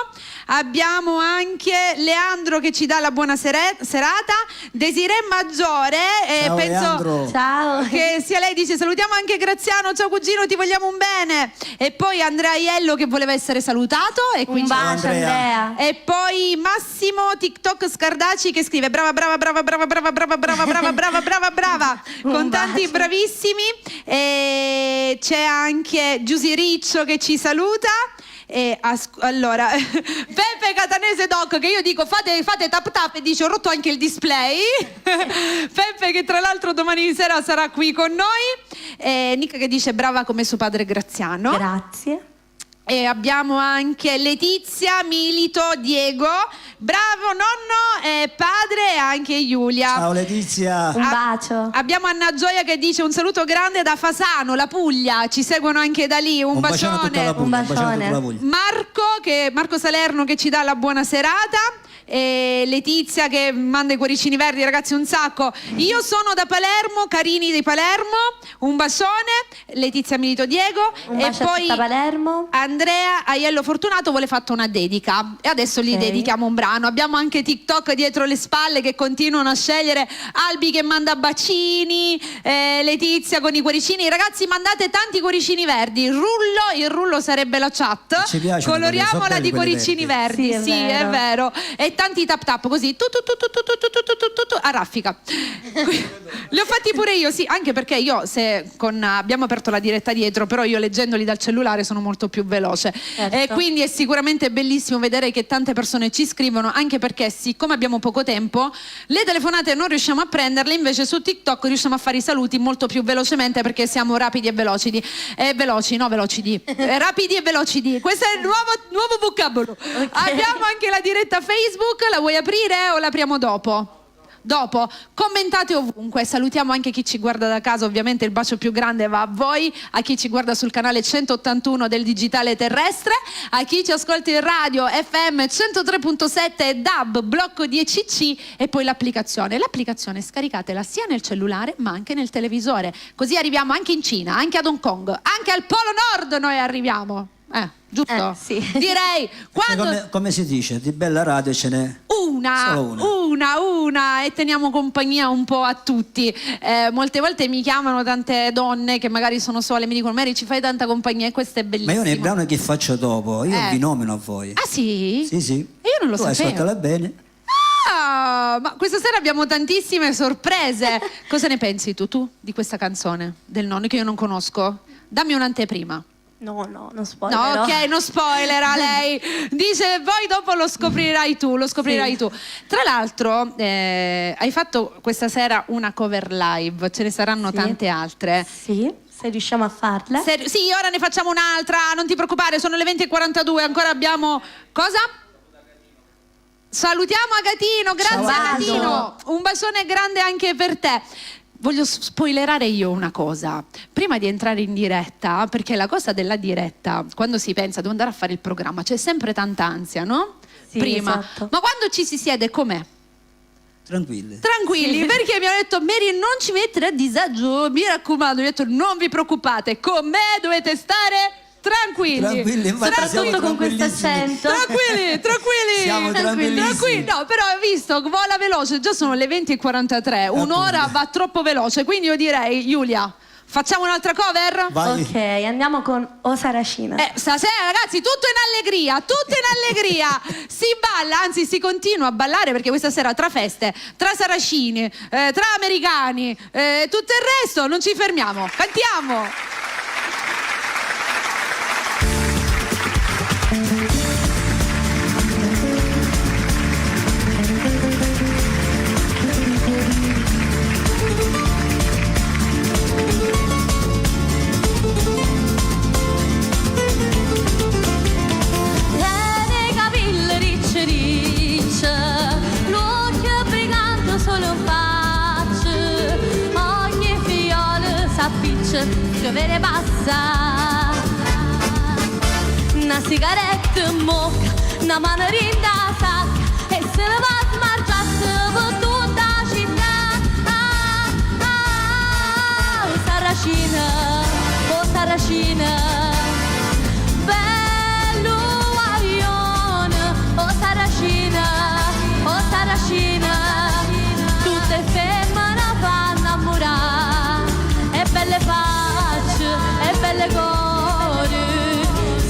Speaker 2: Abbiamo anche Leandro che ci dà la buona serata. Desiree Maggiore,
Speaker 5: Ciao,
Speaker 2: penso
Speaker 5: Leandro.
Speaker 3: Ciao.
Speaker 2: che sia lei, dice salutiamo anche Graziano, ciao cugino, ti vogliamo un bene. E poi Andrea Iello che voleva essere salutato e
Speaker 3: Un
Speaker 2: quindi
Speaker 3: bacio,
Speaker 5: Andrea.
Speaker 3: Andrea.
Speaker 2: e poi Massimo TikTok Scardaci che scrive brava brava brava brava brava brava brava brava brava brava brava
Speaker 3: Un
Speaker 2: con tanti
Speaker 3: bacio.
Speaker 2: bravissimi. E c'è anche Giusy Riccio che ci saluta. E allora Pepe Catanese Doc che io dico fate tap tap e dice ho rotto anche il display. Pepe che tra l'altro domani sera sarà qui con noi. E Nick che dice brava come suo padre Graziano.
Speaker 3: Grazie.
Speaker 2: E abbiamo anche Letizia, Milito, Diego, bravo nonno e padre, e anche Giulia.
Speaker 5: Ciao Letizia.
Speaker 3: Un bacio.
Speaker 2: Abbiamo Anna Gioia che dice un saluto grande da Fasano, la Puglia, ci seguono anche da lì, un
Speaker 5: bacione a tutta la Puglia,
Speaker 3: Un
Speaker 5: un bacione a tutta la
Speaker 3: bacione.
Speaker 5: Puglia.
Speaker 2: Marco Salerno che ci dà la buona serata. E Letizia che manda i cuoricini verdi, ragazzi, un sacco. Io sono da Palermo, Carini di Palermo, un bacione. Letizia, Milito, Diego.
Speaker 3: Un
Speaker 2: E
Speaker 3: bacio a
Speaker 2: poi
Speaker 3: tutta Palermo.
Speaker 2: Andrea Aiello Fortunato vuole fatto una dedica e adesso gli
Speaker 3: Ok.
Speaker 2: dedichiamo un brano. Abbiamo anche TikTok dietro le spalle che continuano a scegliere. Albi che manda bacini, Letizia con i cuoricini. Ragazzi, mandate tanti cuoricini verdi. Il rullo sarebbe la chat.
Speaker 5: Ci piacciono quelli,
Speaker 2: Coloriamola
Speaker 5: sono belli
Speaker 2: di
Speaker 5: quelli
Speaker 2: cuoricini
Speaker 5: verdi.
Speaker 2: verdi.
Speaker 3: Sì, è
Speaker 2: È vero. E tanti tap tap così a raffica. Li ho fatti pure io, sì, anche perché io abbiamo aperto la diretta dietro, però io leggendoli dal cellulare sono molto più veloce.
Speaker 3: Certo.
Speaker 2: E quindi è sicuramente bellissimo vedere che tante persone ci scrivono, anche perché siccome abbiamo poco tempo, le telefonate non riusciamo a prenderle, invece su TikTok riusciamo a fare i saluti molto più velocemente perché siamo rapidi e velocidi. Rapidi e velocidi. Questo è il nuovo vocabolo.
Speaker 3: Ok.
Speaker 2: Abbiamo anche la diretta Facebook, la vuoi aprire o l'apriamo dopo? Dopo, commentate ovunque, salutiamo anche chi ci guarda da casa, ovviamente il bacio più grande va a voi, a chi ci guarda sul canale 181 del digitale terrestre, a chi ci ascolta in radio FM 103.7 e DAB blocco 10C e poi l'applicazione scaricatela sia nel cellulare ma anche nel televisore, così arriviamo anche in Cina, anche ad Hong Kong, anche al Polo Nord noi arriviamo. Giusto?
Speaker 3: Sì.
Speaker 2: Direi quando
Speaker 5: Come si dice, di bella radio ce n'è solo
Speaker 2: una e teniamo compagnia un po' a tutti. Molte volte mi chiamano tante donne che magari sono sole, mi dicono Mary ci fai tanta compagnia e questo è
Speaker 5: Ma
Speaker 2: bellissimo.
Speaker 5: io nei brani che faccio dopo, io vi nomino a voi.
Speaker 2: Ah sì?
Speaker 5: Sì.
Speaker 2: E io non lo
Speaker 5: tu
Speaker 2: sapevo.
Speaker 5: ascoltala bene.
Speaker 2: Ah, ma questa sera abbiamo tantissime sorprese. Cosa ne pensi tu di questa canzone del nonno che io non conosco? Dammi un'anteprima.
Speaker 3: No, non spoiler.
Speaker 2: No, ok, non spoilera lei. Dice, poi dopo lo scoprirai tu, tu. Tra l'altro, hai fatto questa sera una cover live, ce ne saranno
Speaker 3: Sì.
Speaker 2: tante altre.
Speaker 3: Sì, se riusciamo a farle.
Speaker 2: Sì, ora ne facciamo un'altra, non ti preoccupare, sono le 20:42, ancora abbiamo... Cosa? Salutiamo Agatino, grazie
Speaker 3: Ciao,
Speaker 2: Agatino. Un bacione grande anche per te. Voglio spoilerare io una cosa, prima di entrare in diretta, perché la cosa della diretta, quando si pensa devo andare a fare il programma, c'è sempre tanta ansia, no?
Speaker 3: Sì,
Speaker 2: Prima.
Speaker 3: esatto.
Speaker 2: Ma quando ci si siede com'è?
Speaker 5: Tranquilli.
Speaker 2: Tranquilli, perché mi hanno detto Mary non ci mettere a disagio, mi raccomando, ho detto non vi preoccupate, con me dovete stare tranquilli.
Speaker 5: Tranquilli, infatti siamo
Speaker 3: Soprattutto con questo
Speaker 5: tranquillissimi.
Speaker 3: accento.
Speaker 2: Tranquilli.
Speaker 5: Siamo tranquillissimi.
Speaker 2: No, però hai visto, vola veloce, già sono le 20:43, un'ora
Speaker 5: Appunto.
Speaker 2: va troppo veloce, quindi io direi, Giulia, facciamo un'altra cover?
Speaker 5: Vai.
Speaker 3: Ok, andiamo con O Saracina.
Speaker 2: Stasera ragazzi tutto in allegria, si balla, anzi si continua a ballare perché questa sera tra feste, tra saracini, tra americani, tutto il resto non ci fermiamo, cantiamo.
Speaker 4: Tiene i capelli ricci ricci, l'occhio brigante solo in faccia, ogni figliola s'appiccia, che vede passa. Una sigaretta in bocca, una mano in da sacca, e se ne va a smargiarsi per tutta la città. Oh Saracina, bello guaglione, oh Saracina, tutte femmine fanno innamorare, e belle facce, e belle cuore,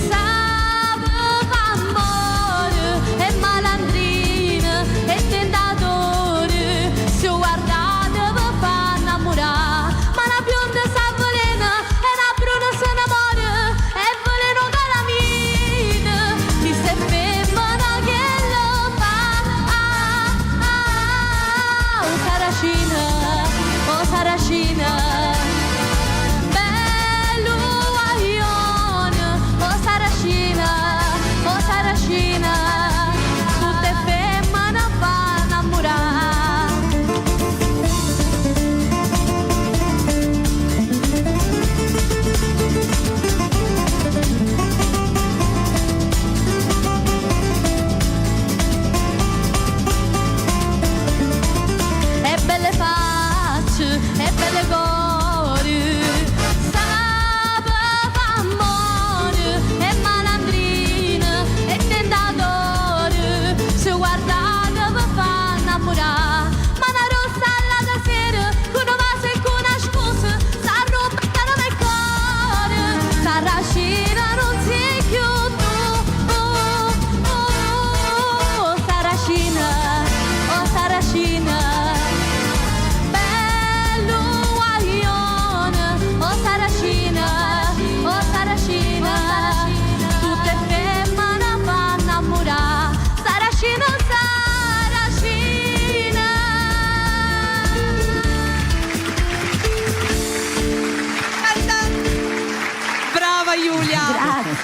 Speaker 4: sape fa amore, e malandrino.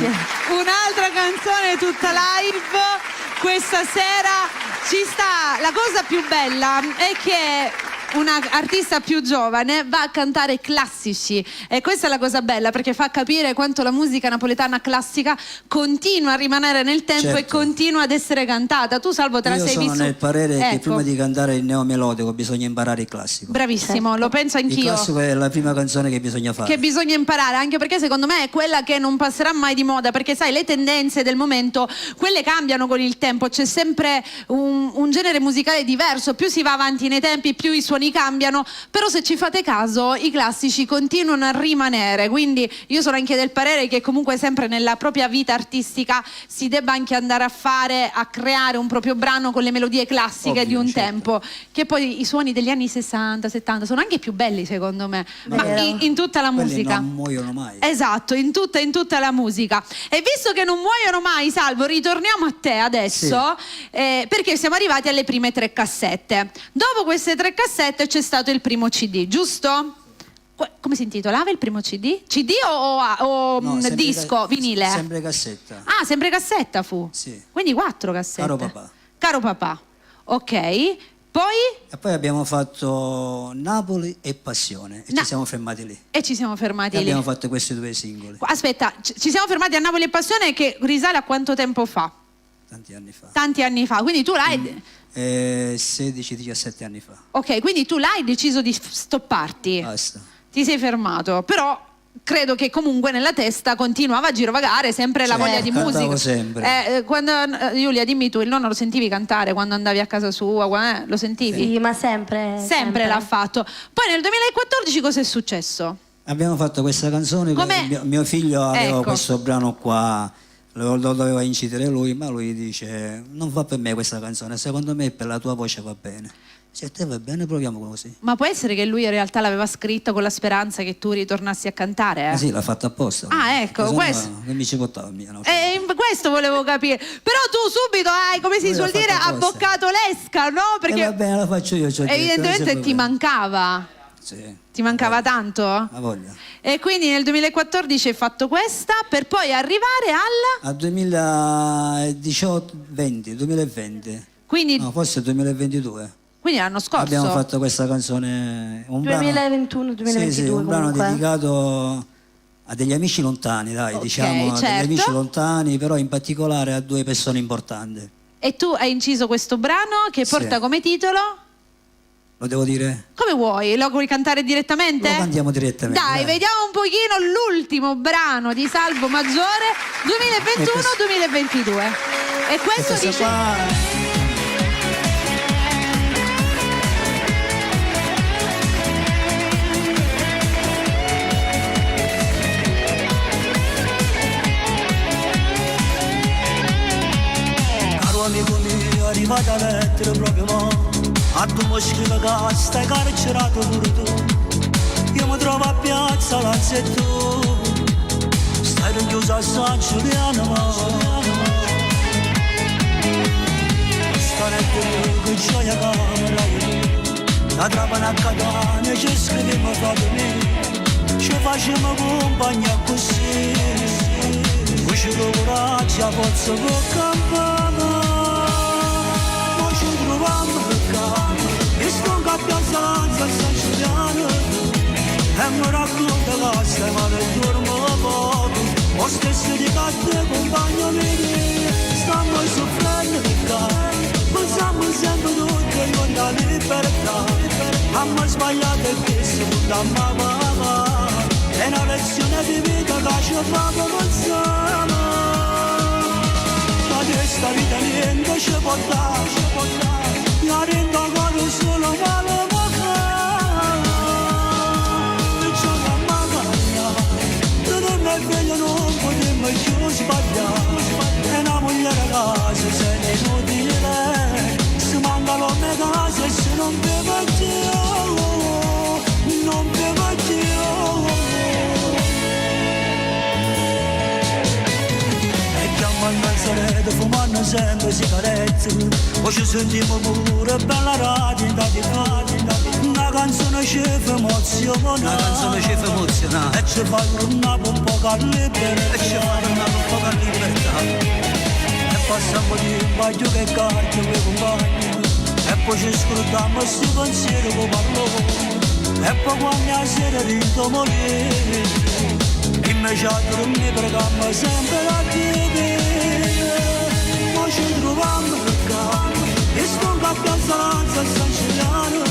Speaker 3: Grazie.
Speaker 2: Un'altra canzone tutta live. Questa sera ci sta. La cosa più bella è che una artista più giovane va a cantare classici e questa è la cosa bella, perché fa capire quanto la musica napoletana classica continua a rimanere nel tempo,
Speaker 5: certo,
Speaker 2: e continua ad essere cantata. Tu, Salvo, te la
Speaker 5: io
Speaker 2: sei
Speaker 5: sono
Speaker 2: visto?
Speaker 5: nel parere che
Speaker 2: Ecco.
Speaker 5: prima di cantare il neomelodico bisogna imparare il classico.
Speaker 2: Bravissimo,
Speaker 3: Certo.
Speaker 2: lo penso
Speaker 5: Il
Speaker 2: anch'io.
Speaker 5: classico è la prima canzone che bisogna fare.
Speaker 2: Che bisogna imparare, anche perché secondo me è quella che non passerà mai di moda, perché sai, le tendenze del momento, quelle cambiano con il tempo, c'è sempre un genere musicale diverso, più si va avanti nei tempi più i suoni cambiano, però se ci fate caso i classici continuano a rimanere, quindi io sono anche del parere che comunque sempre nella propria vita artistica si debba anche andare a creare un proprio brano con le melodie classiche
Speaker 5: Ovvio,
Speaker 2: di un
Speaker 5: certo.
Speaker 2: tempo, che poi i suoni degli anni 60, 70 sono anche più belli secondo me, ma
Speaker 3: Vero.
Speaker 2: in tutta la
Speaker 5: Quelli
Speaker 2: musica.
Speaker 5: non muoiono mai.
Speaker 2: Esatto, in tutta la musica. E visto che non muoiono mai, Salvo, ritorniamo a te adesso, perché siamo arrivati alle prime 3 cassette. Dopo queste 3 cassette c'è stato il primo CD, giusto? Come si intitolava il primo CD? CD o
Speaker 5: No, sempre
Speaker 2: disco, vinile?
Speaker 5: Sempre cassetta.
Speaker 2: Ah, sempre cassetta fu?
Speaker 5: Sì.
Speaker 2: Quindi 4 cassette.
Speaker 5: Caro papà.
Speaker 2: Caro papà. Ok. Poi?
Speaker 5: E poi abbiamo fatto Napoli e Passione e ci siamo fermati lì.
Speaker 2: E ci siamo fermati
Speaker 5: E
Speaker 2: lì.
Speaker 5: abbiamo fatto questi 2 singoli
Speaker 2: Aspetta, ci siamo fermati a Napoli e Passione, che risale a quanto tempo fa?
Speaker 5: tanti anni fa.
Speaker 2: Tanti anni fa, quindi tu l'hai...
Speaker 5: 16-17 anni fa.
Speaker 2: Ok, quindi tu l'hai deciso di stopparti,
Speaker 5: Basta.
Speaker 2: ti sei fermato, però credo che comunque nella testa continuava a girovagare sempre la
Speaker 5: Certo,
Speaker 2: voglia di
Speaker 5: cantavo
Speaker 2: musica.
Speaker 5: sempre.
Speaker 2: Quando, Giulia, dimmi tu, il nonno lo sentivi cantare quando andavi a casa sua? Lo sentivi?
Speaker 3: Sì, ma sempre.
Speaker 2: Sempre l'ha fatto. Poi nel 2014 cosa è successo?
Speaker 5: Abbiamo fatto questa canzone,
Speaker 2: Come-
Speaker 5: mio figlio aveva
Speaker 2: Ecco.
Speaker 5: questo brano qua, lo doveva incidere lui, ma lui dice non va per me questa canzone, secondo me per la tua voce va bene. Se a te va bene proviamo così.
Speaker 2: Ma può essere che lui in realtà l'aveva scritto con la speranza che tu ritornassi a cantare?
Speaker 5: Ma sì, l'ha fatto apposta.
Speaker 2: Ah, ecco,
Speaker 5: Se no,
Speaker 2: questo-
Speaker 5: che mi ci portava via, no?
Speaker 2: Questo volevo capire. Però tu subito hai, come si
Speaker 5: Lui
Speaker 2: suol
Speaker 5: l'ha
Speaker 2: dire,
Speaker 5: fatto apposta.
Speaker 2: abboccato l'esca, no?
Speaker 5: E
Speaker 2: Perché
Speaker 5: va bene, la faccio io. c'ho detto,
Speaker 2: evidentemente
Speaker 5: sempre
Speaker 2: ti
Speaker 5: bene.
Speaker 2: mancava.
Speaker 5: Sì,
Speaker 2: Ti mancava tanto?
Speaker 5: la voglia.
Speaker 2: E quindi nel 2014 hai fatto questa per poi arrivare al...
Speaker 5: A 2020.
Speaker 2: Quindi,
Speaker 5: No, forse 2022.
Speaker 2: quindi l'anno scorso.
Speaker 5: Abbiamo fatto questa canzone, un brano,
Speaker 3: 2021-2022
Speaker 5: sì, un brano
Speaker 3: comunque.
Speaker 5: dedicato a degli amici lontani, dai,
Speaker 2: Ok,
Speaker 5: diciamo, a
Speaker 2: certo.
Speaker 5: degli amici lontani, però in particolare a 2 persone importanti.
Speaker 2: E tu hai inciso questo brano che
Speaker 5: Sì.
Speaker 2: porta come titolo?
Speaker 5: Lo devo dire?
Speaker 2: Come vuoi? Lo vuoi cantare direttamente?
Speaker 5: Lo cantiamo direttamente.
Speaker 2: Dai, vediamo un pochino l'ultimo brano di Salvo Maggiore 2021-2022. E questo
Speaker 5: Questa
Speaker 2: dice...
Speaker 5: qua-
Speaker 1: Caro amico mio, è arrivata la lettera proprio mo. A tu mi scrive che stai carcerato pure tu. Io mi trovo a piazza Lazzetto. Stai rinchiuso a San Giuliano mo. Stanotte che gioia camera io. La trapana a Catania ci scriviamo proprio me. Ci facciamo compagnia così. Ci coraggio, forza può campare. Poi ci troviamo per casa. E sto a piazza Lanza a San Giuliano. E mi racconta che stai male e dormo poco. Ho stesso di catte compagno mio. Stiamo soffrendo per casa. Pensiamo sempre tutti con la libertà. Abbiamo sbagliato e questo non mamma. È una lezione di vita che ci fa pensare. Ma questa vita niente ci può dare. La rendo ancora solo male vocale. Perciò mamma mia, tu non è meglio non potremmo più sbagliare. E una moglie ragazza se ne inutile. Se manca l'uomo casa e se non beve Dio. Non beve Dio. Al mezzoletto fumando sempre sigarette. Poi ci sentiamo pure bella radio. Una canzone ci fa emoziona,
Speaker 5: una canzone ci fa emozionare
Speaker 1: e ci fa tornare un po' a libertà,
Speaker 5: e ci fa tornare un po' a libertà.
Speaker 1: e passiamo di un baglio che carte con i compagni, e poi ci scrutiamo sti pensieri che parlo, e poi quando la sera rido morire, invece a dormire preghiamo sempre a Dio, poi ci troviamo per casa, e sto a piazza Lanza a San Giuliano,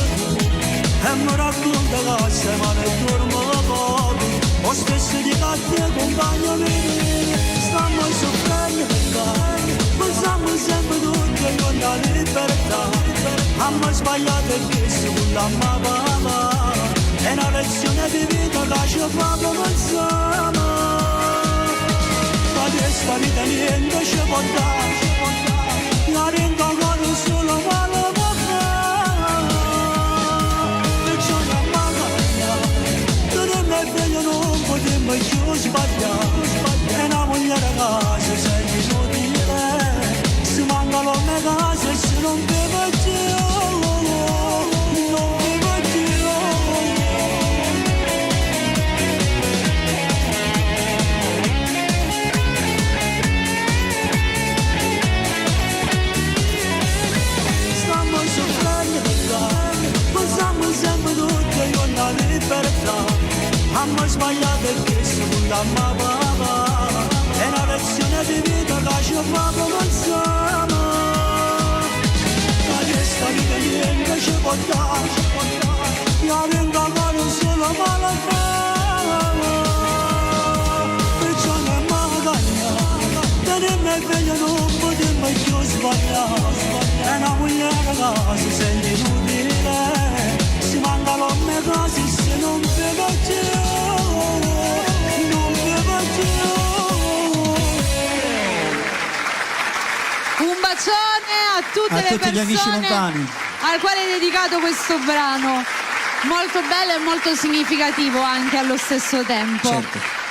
Speaker 1: e mi racconta che se male dormo poco, o stesso di carte compagno mio, stiamo soffrendo per casa, pensiamo sempre tutti con la libertà, abbiamo sbagliato e chiesto con la mamma, è una lezione di vita che ci fa pensare, ma questa vita niente ci può dare, la ringa con solo male può fare, perciò la maglia, per me figlio non potremmo più sbagliare, è una moglie ragazza sei inutile, si manca l'uomo casa e se non beve più, non beve più. Stiamo soffrendo per casa, pensiamo sempre tutti con la libertà, abbiamo sbagliato e chiesto con la mamma, è una lezione di vita che ci fa pensare, ma questa vita niente ci può dare, la venga con solo male fare, perciò non maglia, tenere figlio non potremmo più sbagliare, è una moglie ragazza senti inutile, si manca l'uomo casa e se non beve più, non beve più.
Speaker 2: Un bacione a tutte
Speaker 5: A
Speaker 2: le
Speaker 5: tutti gli amici
Speaker 2: persone
Speaker 5: lontani.
Speaker 2: al quale è dedicato questo brano. Molto bello e molto significativo anche allo stesso tempo.
Speaker 5: Certo.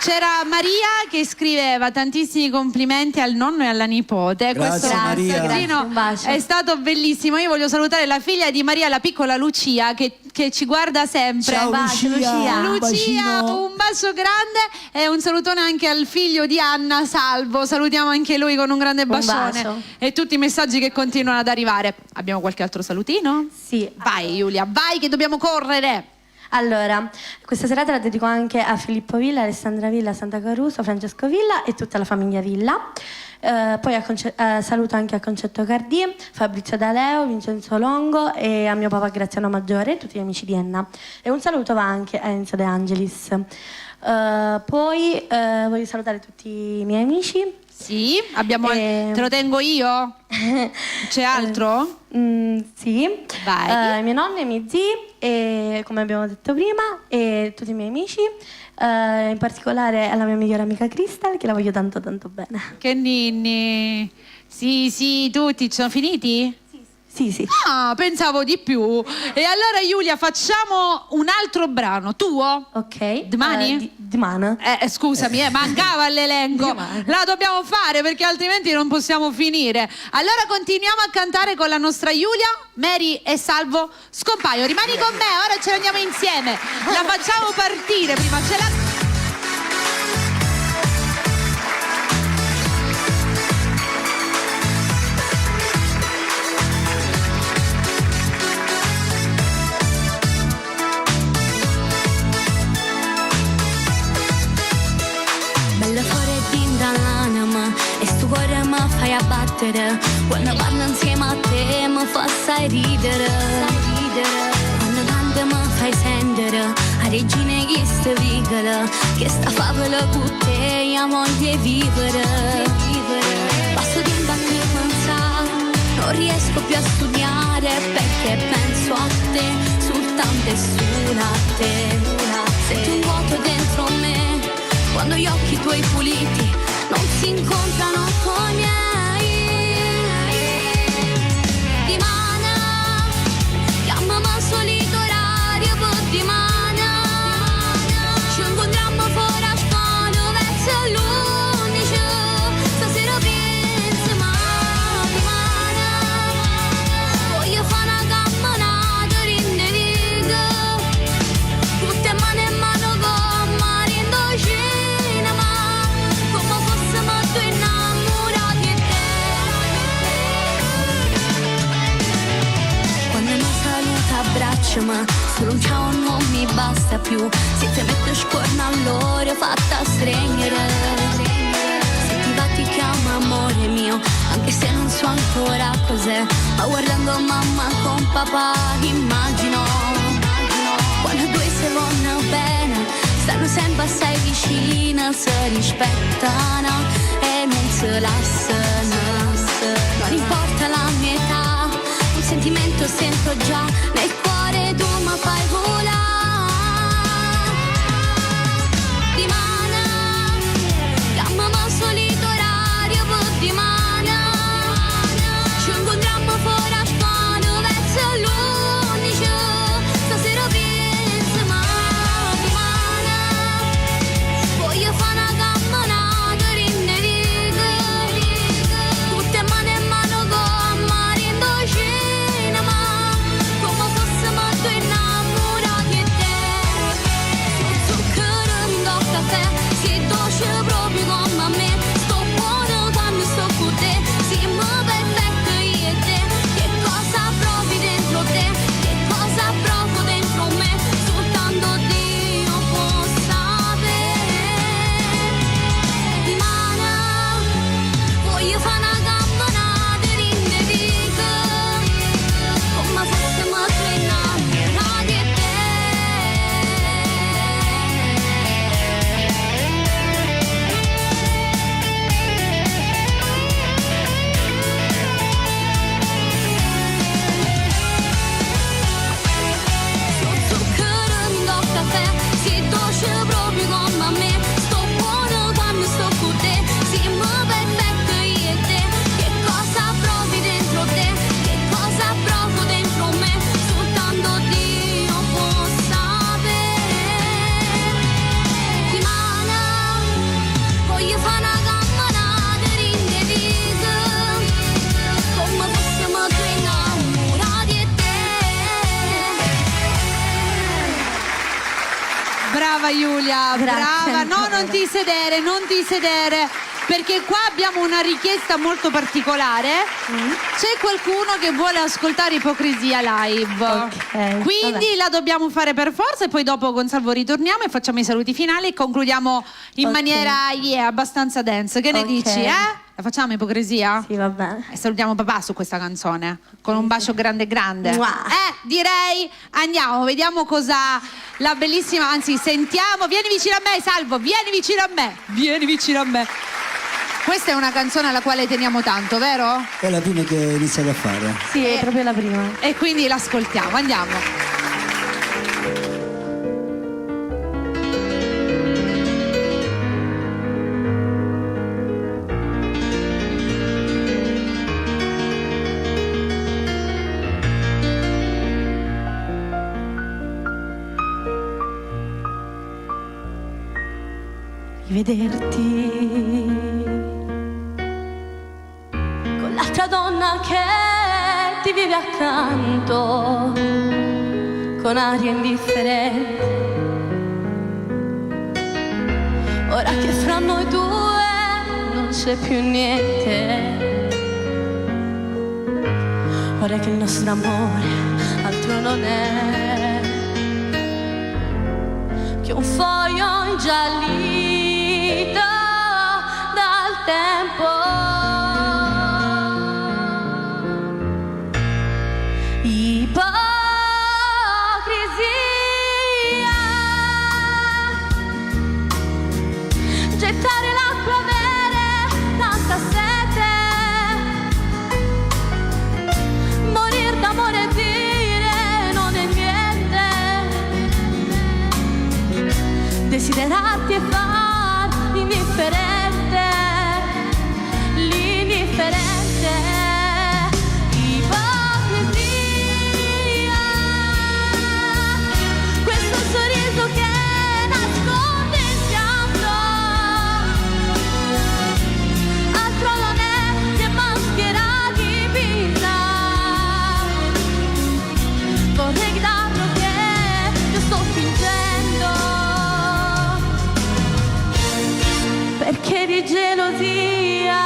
Speaker 2: C'era Maria che scriveva tantissimi complimenti al nonno e alla nipote.
Speaker 5: Grazie, Maria.
Speaker 2: messaggino
Speaker 3: Un bacio.
Speaker 2: è stato bellissimo. Io voglio salutare la figlia di Maria, la piccola Lucia, che ci guarda sempre.
Speaker 5: Ciao,
Speaker 3: bacio,
Speaker 5: Lucia.
Speaker 3: Lucia.
Speaker 5: Un
Speaker 2: Lucia,
Speaker 5: bacino.
Speaker 2: un bacio grande e un salutone anche al figlio di Anna, Salvo. Salutiamo anche lui con un grande bacione.
Speaker 3: bacio.
Speaker 2: E tutti i messaggi che continuano ad arrivare. Abbiamo qualche altro salutino?
Speaker 3: Sì.
Speaker 2: Vai Giulia, vai che dobbiamo correre.
Speaker 3: Allora, questa serata la dedico anche a Filippo Villa, Alessandra Villa, Santa Caruso, Francesco Villa e tutta la famiglia Villa. Poi saluto anche a Concetto Cardì, Fabrizio D'Aleo, Vincenzo Longo e a mio papà Graziano Maggiore e tutti gli amici di Enna. E un saluto va anche a Enzo De Angelis. Poi voglio salutare tutti i miei amici.
Speaker 2: Sì, abbiamo.
Speaker 3: Ehm.
Speaker 2: Te lo tengo io? C'è altro?
Speaker 3: Sì.
Speaker 2: Vai.
Speaker 3: I miei nonni e i miei zii, e, come abbiamo detto prima, e tutti i miei amici, in particolare alla mia migliore amica Crystal, che la voglio tanto tanto bene.
Speaker 2: Che ninni. Sì, tutti. Ci sono finiti?
Speaker 3: Sì.
Speaker 2: Ah, pensavo di più. E allora Giulia, facciamo un altro brano tuo?
Speaker 3: Ok.
Speaker 2: Domani?
Speaker 3: Domani.
Speaker 2: Scusami, mancava l'elenco. La dobbiamo fare perché altrimenti non possiamo finire. Allora continuiamo a cantare con la nostra Giulia. Mary e Salvo scompaio. Rimani con me, ora ce la andiamo insieme. La facciamo partire prima. Ce la...
Speaker 4: Bella fuori dintra l'anima e sto cuore mi fai abbattere. Quando parlo insieme a te mi fa sai ridere. Quando tanto mi fai sentire a regina che sta piccola, che sta favola con te io voglio vivere. Passo tempo a te pensare, non riesco più a studiare perché penso a te, soltanto e solo a te. Sento un vuoto dentro me quando gli occhi tuoi puliti non si incontrano con i miei. Di mana, chiamami al solito orario per di mana. Ci incontriamo fuori a scuola verso l'11. Stasera penso ma di mana. Voglio fare una camminata baci, ma solo un ciao non mi basta più. Se ti metto scorna all'ora fatta stringere, se ti va ti chiamo amore mio, anche se non so ancora cos'è, ma guardando mamma con papà immagino quando due si vanno bene, stanno sempre assai vicine, si rispettano e non si lasciano. Non importa la mia età, un sentimento sento già nel cuore, tu mi fai volare. Di mana, chiamami solito orario per di mana, ci incontriamo fuori a Spano verso l'11, stasera penso ma di mana, voglio fare una camminata in riga, tutte mani in mano con mare in cinema, come fossimo due innamorati e te, zucchero in do caffè, si dolce proprio come a me, sto buono quando sto con te, siamo perfetti io e te, che cosa provi dentro te, che cosa provo dentro me, soltanto Dio può sapere. Di mana, voglio fare una camminata in riga, come fossimo due innamorati e te. Zucchero in do caffè, si dolce proprio come a me, sto buono quando sto con te, siamo perfetti io e te, che cosa provi dentro te, che cosa provo dentro me, soltanto Dio può sapere. Di mana, voglio fare una camminata in riga, come fossimo due innamorati e te.
Speaker 2: Brava Giulia,
Speaker 3: Grazie.
Speaker 2: brava. No, non ti sedere, non ti sedere, perché qua abbiamo una richiesta molto particolare. C'è qualcuno che vuole ascoltare Ipocrisia live.
Speaker 3: Ok,
Speaker 2: Quindi
Speaker 3: vabbè.
Speaker 2: la dobbiamo fare per forza e poi dopo con Salvo ritorniamo e facciamo i saluti finali e concludiamo in
Speaker 3: Ok.
Speaker 2: maniera abbastanza dance. Che ne
Speaker 3: Ok.
Speaker 2: dici, La facciamo Ipocrisia?
Speaker 3: Sì, va bene.
Speaker 2: E salutiamo papà su questa canzone con un bacio grande grande.
Speaker 3: Mua.
Speaker 2: Direi andiamo, vediamo cosa la bellissima, anzi sentiamo, vieni vicino a me Salvo, vieni vicino a me, vieni vicino a me. Questa è una canzone alla quale teniamo tanto, vero?
Speaker 5: È la prima che ho iniziato a fare.
Speaker 3: Sì, è proprio la prima.
Speaker 2: E quindi l'ascoltiamo, andiamo.
Speaker 3: Rivederti con l'altra donna che ti vive accanto con aria indifferente. Ora che fra noi due non c'è più niente, ora che il nostro amore altro non è che un foglio ingiallito dal tempo. Ipocrisia, gettare l'acqua, avere tanta sete, morir d'amore e dire non è niente, desiderarti e far l'indifferente, l'indifferente. Ipocrisia, questo sorriso che nasconde il pianto, altro non è che maschera dipinta. Vorrei gridarlo che io sto fingendo, perché di gelosia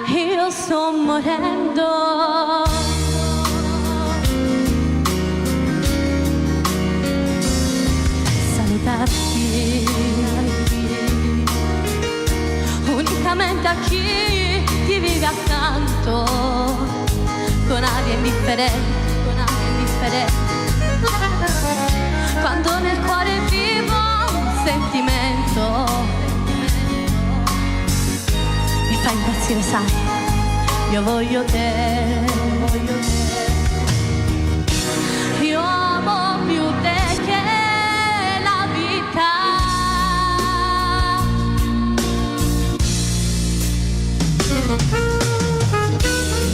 Speaker 3: io sto morendo.
Speaker 4: chi ti vive accanto con aria indifferente, quando nel cuore vivo un sentimento mi fa impazzire, sai, io voglio te, io amo più te che la vita.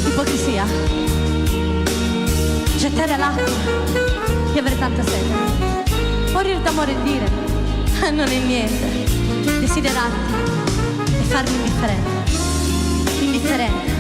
Speaker 4: Ipocrisia, gettare all'acqua e avere tanta sete, morire d'amore e dire non è niente, desiderarti e farmi indifferente.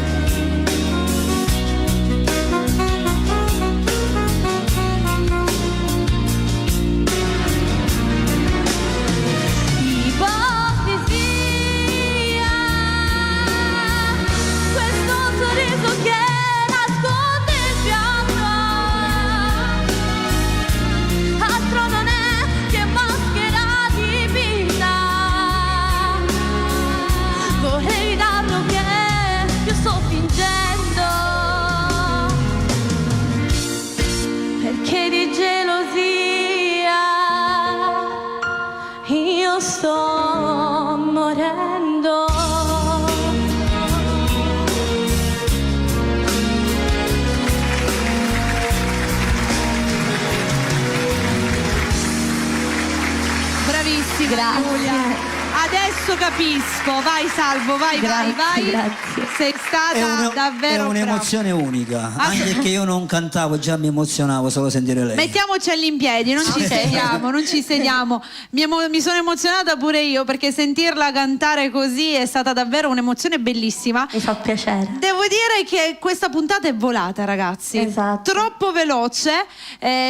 Speaker 4: Sto morendo.
Speaker 2: Bravissima Giulia. Adesso capisco, vai Salvo, vai.
Speaker 3: Grazie.
Speaker 2: Sei stata davvero
Speaker 5: è un'emozione unica, anche che io non cantavo, già mi emozionavo solo sentire lei.
Speaker 2: Mettiamoci all'impiedi, non ci sediamo. Mi sono emozionata pure io, perché sentirla cantare così è stata davvero un'emozione bellissima.
Speaker 3: Mi fa piacere.
Speaker 2: Devo dire che questa puntata è volata, ragazzi.
Speaker 3: Esatto.
Speaker 2: Troppo veloce.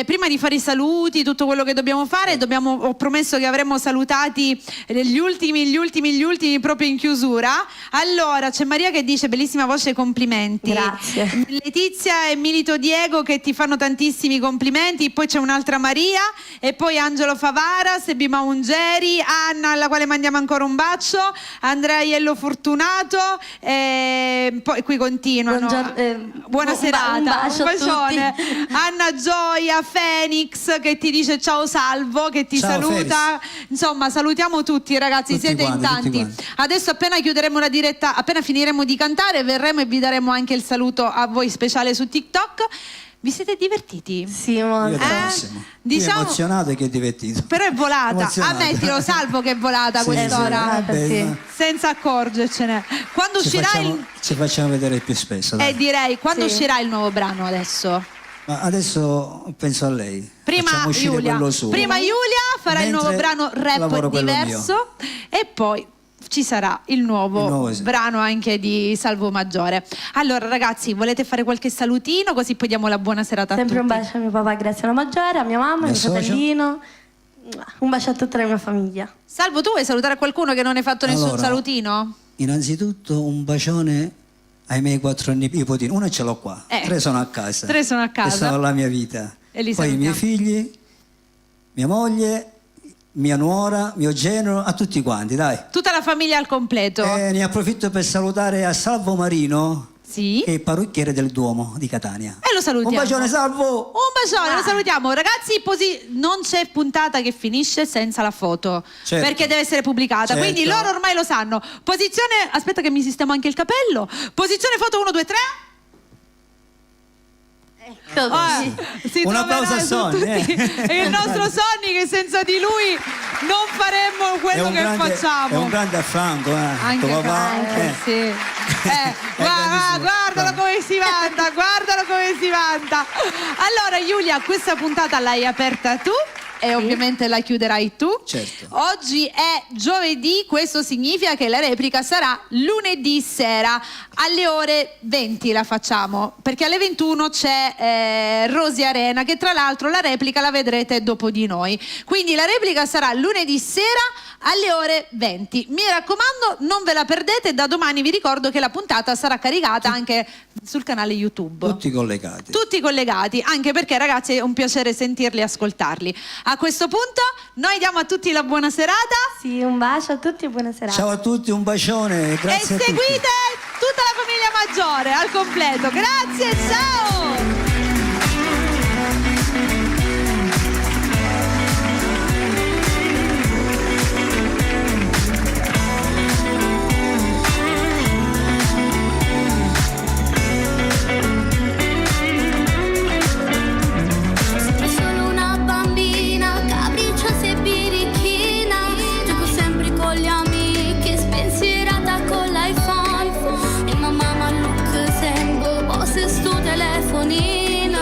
Speaker 2: Prima di fare i saluti, tutto quello che dobbiamo fare, ho promesso che avremmo salutati gli ultimi proprio in chiusura. Allora c'è Maria che dice bellissima voce, complimenti.
Speaker 3: Grazie.
Speaker 2: Letizia e Milito Diego che ti fanno tantissimi complimenti. Poi c'è un'altra Maria, e poi Angelo Favara, Sebi Maungeri, Anna alla quale mandiamo ancora un bacio, Andrea Iello Fortunato, poi qui continuano. Buona serata,
Speaker 3: un bacio
Speaker 2: un bacione.
Speaker 3: tutti.
Speaker 2: Anna Gioia, Phoenix che ti dice ciao Salvo, che ti
Speaker 5: Ciao,
Speaker 2: saluta. Insomma, salutiamo tutti, ragazzi,
Speaker 5: Tutti
Speaker 2: siete
Speaker 5: quanti,
Speaker 2: in tanti.
Speaker 5: tutti quanti.
Speaker 2: Adesso appena chiuderemo la diretta, appena finiremo di cantare, verremo e vi daremo anche il saluto a voi speciale su TikTok. Vi siete divertiti?
Speaker 3: Sì,
Speaker 5: Io
Speaker 3: molto.
Speaker 5: tantissimo.
Speaker 2: Diciamo-
Speaker 5: Io emozionato e che divertito.
Speaker 2: Però è volata.
Speaker 5: Emozionato.
Speaker 2: Ammettilo, Salvo, che è volata
Speaker 5: Sì,
Speaker 2: quest'ora.
Speaker 5: sì,
Speaker 3: Sì.
Speaker 5: ma
Speaker 2: Senza accorgercene. Quando uscirà
Speaker 5: ci facciamo vedere più spesso. Dai.
Speaker 2: direi, quando
Speaker 3: Sì.
Speaker 2: uscirà il nuovo brano adesso?
Speaker 5: Ma adesso penso a lei.
Speaker 2: Prima
Speaker 5: Facciamo uscire
Speaker 2: Giulia,
Speaker 5: quello suo.
Speaker 2: prima Giulia farà il nuovo
Speaker 5: Mentre
Speaker 2: brano rap
Speaker 5: lavoro quello
Speaker 2: diverso, e poi ci sarà il nuovo
Speaker 5: sì.
Speaker 2: brano anche di Salvo Maggiore. Allora ragazzi, volete fare qualche salutino così poi diamo la buona serata
Speaker 3: Sempre
Speaker 2: a
Speaker 3: un
Speaker 2: tutti?
Speaker 3: bacio a mio papà Graziano Maggiore, a mia mamma, a
Speaker 5: Mio
Speaker 3: mio
Speaker 5: socio.
Speaker 3: fratellino. Un bacio a tutta la mia famiglia.
Speaker 2: Salvo, tu vuoi salutare qualcuno che non hai fatto nessun
Speaker 5: Allora,
Speaker 2: salutino?
Speaker 5: Innanzitutto un bacione ai miei 4 nipotini. Uno ce l'ho qua, 3 sono a casa.
Speaker 2: 3 sono a casa.
Speaker 5: Questa è la mia vita.
Speaker 2: E li
Speaker 5: Poi i miei
Speaker 2: salutiamo.
Speaker 5: figli, mia moglie, mia nuora, mio genero, a tutti quanti, dai.
Speaker 2: Tutta la famiglia al completo.
Speaker 5: Ne approfitto per salutare a Salvo Marino,
Speaker 2: Sì.
Speaker 5: che è il parrucchiere del Duomo di Catania.
Speaker 2: E lo salutiamo.
Speaker 5: Un bacione, Salvo!
Speaker 2: Un bacione, lo salutiamo. Ragazzi, non c'è puntata che finisce senza la foto.
Speaker 5: Certo.
Speaker 2: Perché deve essere pubblicata.
Speaker 5: Certo.
Speaker 2: Quindi loro ormai lo sanno. Posizione, aspetta che mi sistemo anche il capello. Posizione foto 1, 2, 3. Si
Speaker 5: Un applauso
Speaker 2: troverà
Speaker 5: a
Speaker 2: su
Speaker 5: Sonny,
Speaker 2: tutti. E il nostro Sonny, che senza di lui non faremmo quello che facciamo.
Speaker 5: È un grande affranco,
Speaker 2: Anche
Speaker 5: tuo papà.
Speaker 2: Franco, sì. Guardalo come si vanta, guardalo come si vanta. Allora Giulia, questa puntata l'hai aperta tu e ovviamente la chiuderai tu.
Speaker 5: Certo.
Speaker 2: Oggi è giovedì, questo significa che la replica sarà lunedì sera alle ore 20 la facciamo, perché alle 21 c'è Rosy Arena, che tra l'altro la replica la vedrete dopo di noi. Quindi la replica sarà lunedì sera alle ore 20. Mi raccomando, non ve la perdete. Da domani vi ricordo che la puntata sarà caricata anche sul canale YouTube.
Speaker 5: Tutti collegati.
Speaker 2: Tutti collegati, anche perché ragazzi è un piacere sentirli e ascoltarli. A questo punto noi diamo a tutti la buona serata.
Speaker 3: Sì, un bacio a tutti e buona serata.
Speaker 5: Ciao a tutti, un bacione, grazie
Speaker 2: E
Speaker 5: a tutti.
Speaker 2: seguite tutta la famiglia Maggiore al completo. Grazie, ciao!
Speaker 4: Sono una bambina, capricciosa e birichina. Gioco sempre con gli amici, spensierata con l'iPhone. E mamma look sempre, posso sto telefonina.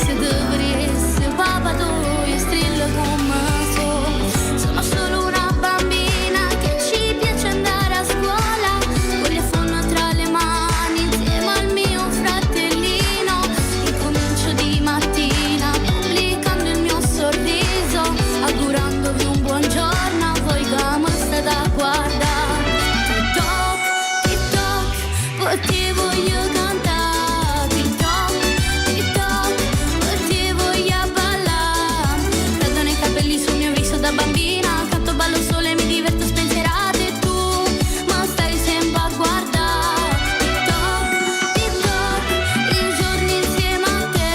Speaker 4: Se dovresti papà tu strillo come so. Sono solo una bambina che ci piace andare a scuola, con le fono tra le mani insieme al mio fratellino. Incomincio di mattina pubblicando il mio sorriso, augurandovi un buongiorno a voi che mi state a guardare. TikTok, TikTok, poi ti voglio cantare. TikTok, TikTok, poi ti voglio ballare. Prendo nei capelli sul mio viso da bambina, canto, ballo solo e mi diverto spensierata. E tu, ma stai sempre a guardare. TikTok, TikTok, i giorni insieme a te.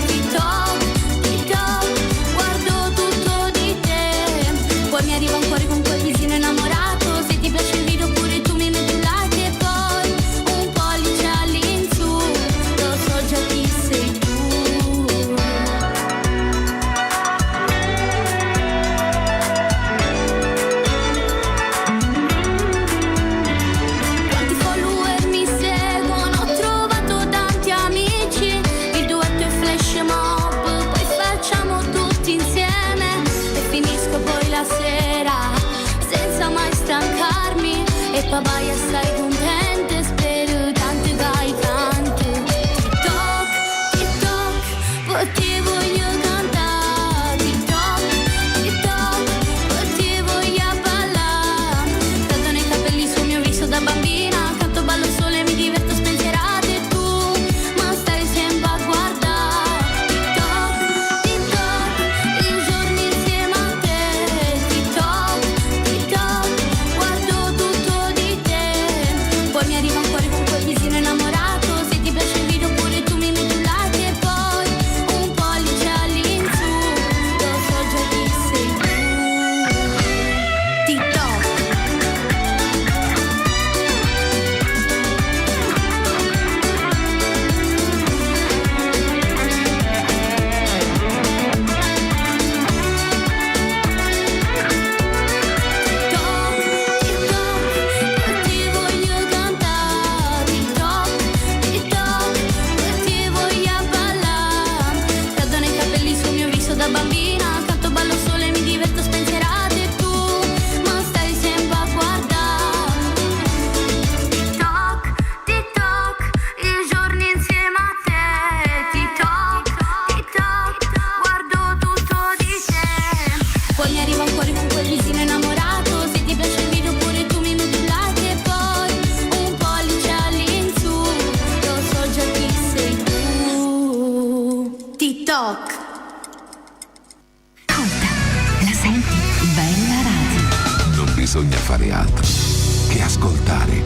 Speaker 4: TikTok, TikTok, guardo tutto di te. Poi mi arriva un cuore con quel visino innamorato. Se ti piace il video pure tu mi metti un like. E poi un pollice all'insù, lo so già chi sei tu. Quanti follower mi seguono, ho trovato tanti amici. Il duetto è flash mob, poi facciamo tutti insieme. E finisco poi la sera senza mai stancarmi. E papà stai contente, spero tanto che hai tanto. TikTok, TikTok, poi ti voglio cantare. TikTok, TikTok, poi ti voglio ballare. Prendo nei capelli sul mio viso da bambina, canto, ballo solo e mi diverto spensierata. E tu, ma stai sempre a guardare. TikTok, TikTok, i giorni insieme a te. TikTok, TikTok, guardo tutto di te. Poi mi arriva un cuore con quel visino innamorato. Se ti piace il video pure tu mi metti un like. E poi un pollice all'insù, lo so già chi sei tu. TikTok. TikTok, ti voglio cantare. TikTok, TikTok, ti voglio ballare. Cado nei capelli sul mio viso da bambina, canto, ballo solo e mi diverto spensierata. E tu, ma stai sempre a guardare. TikTok, TikTok, i giorni insieme a te. TikTok, TikTok, guardo tutto di te. Poi mi arriva un cuore con quel visino innamorato. Se ti piace il video pure tu mi metti un like. E poi un pollice all'insù, lo so già chi sei tu. TikTok.
Speaker 6: Ascolta, la senti? Bella radio.
Speaker 7: Non bisogna fare altro che ascoltare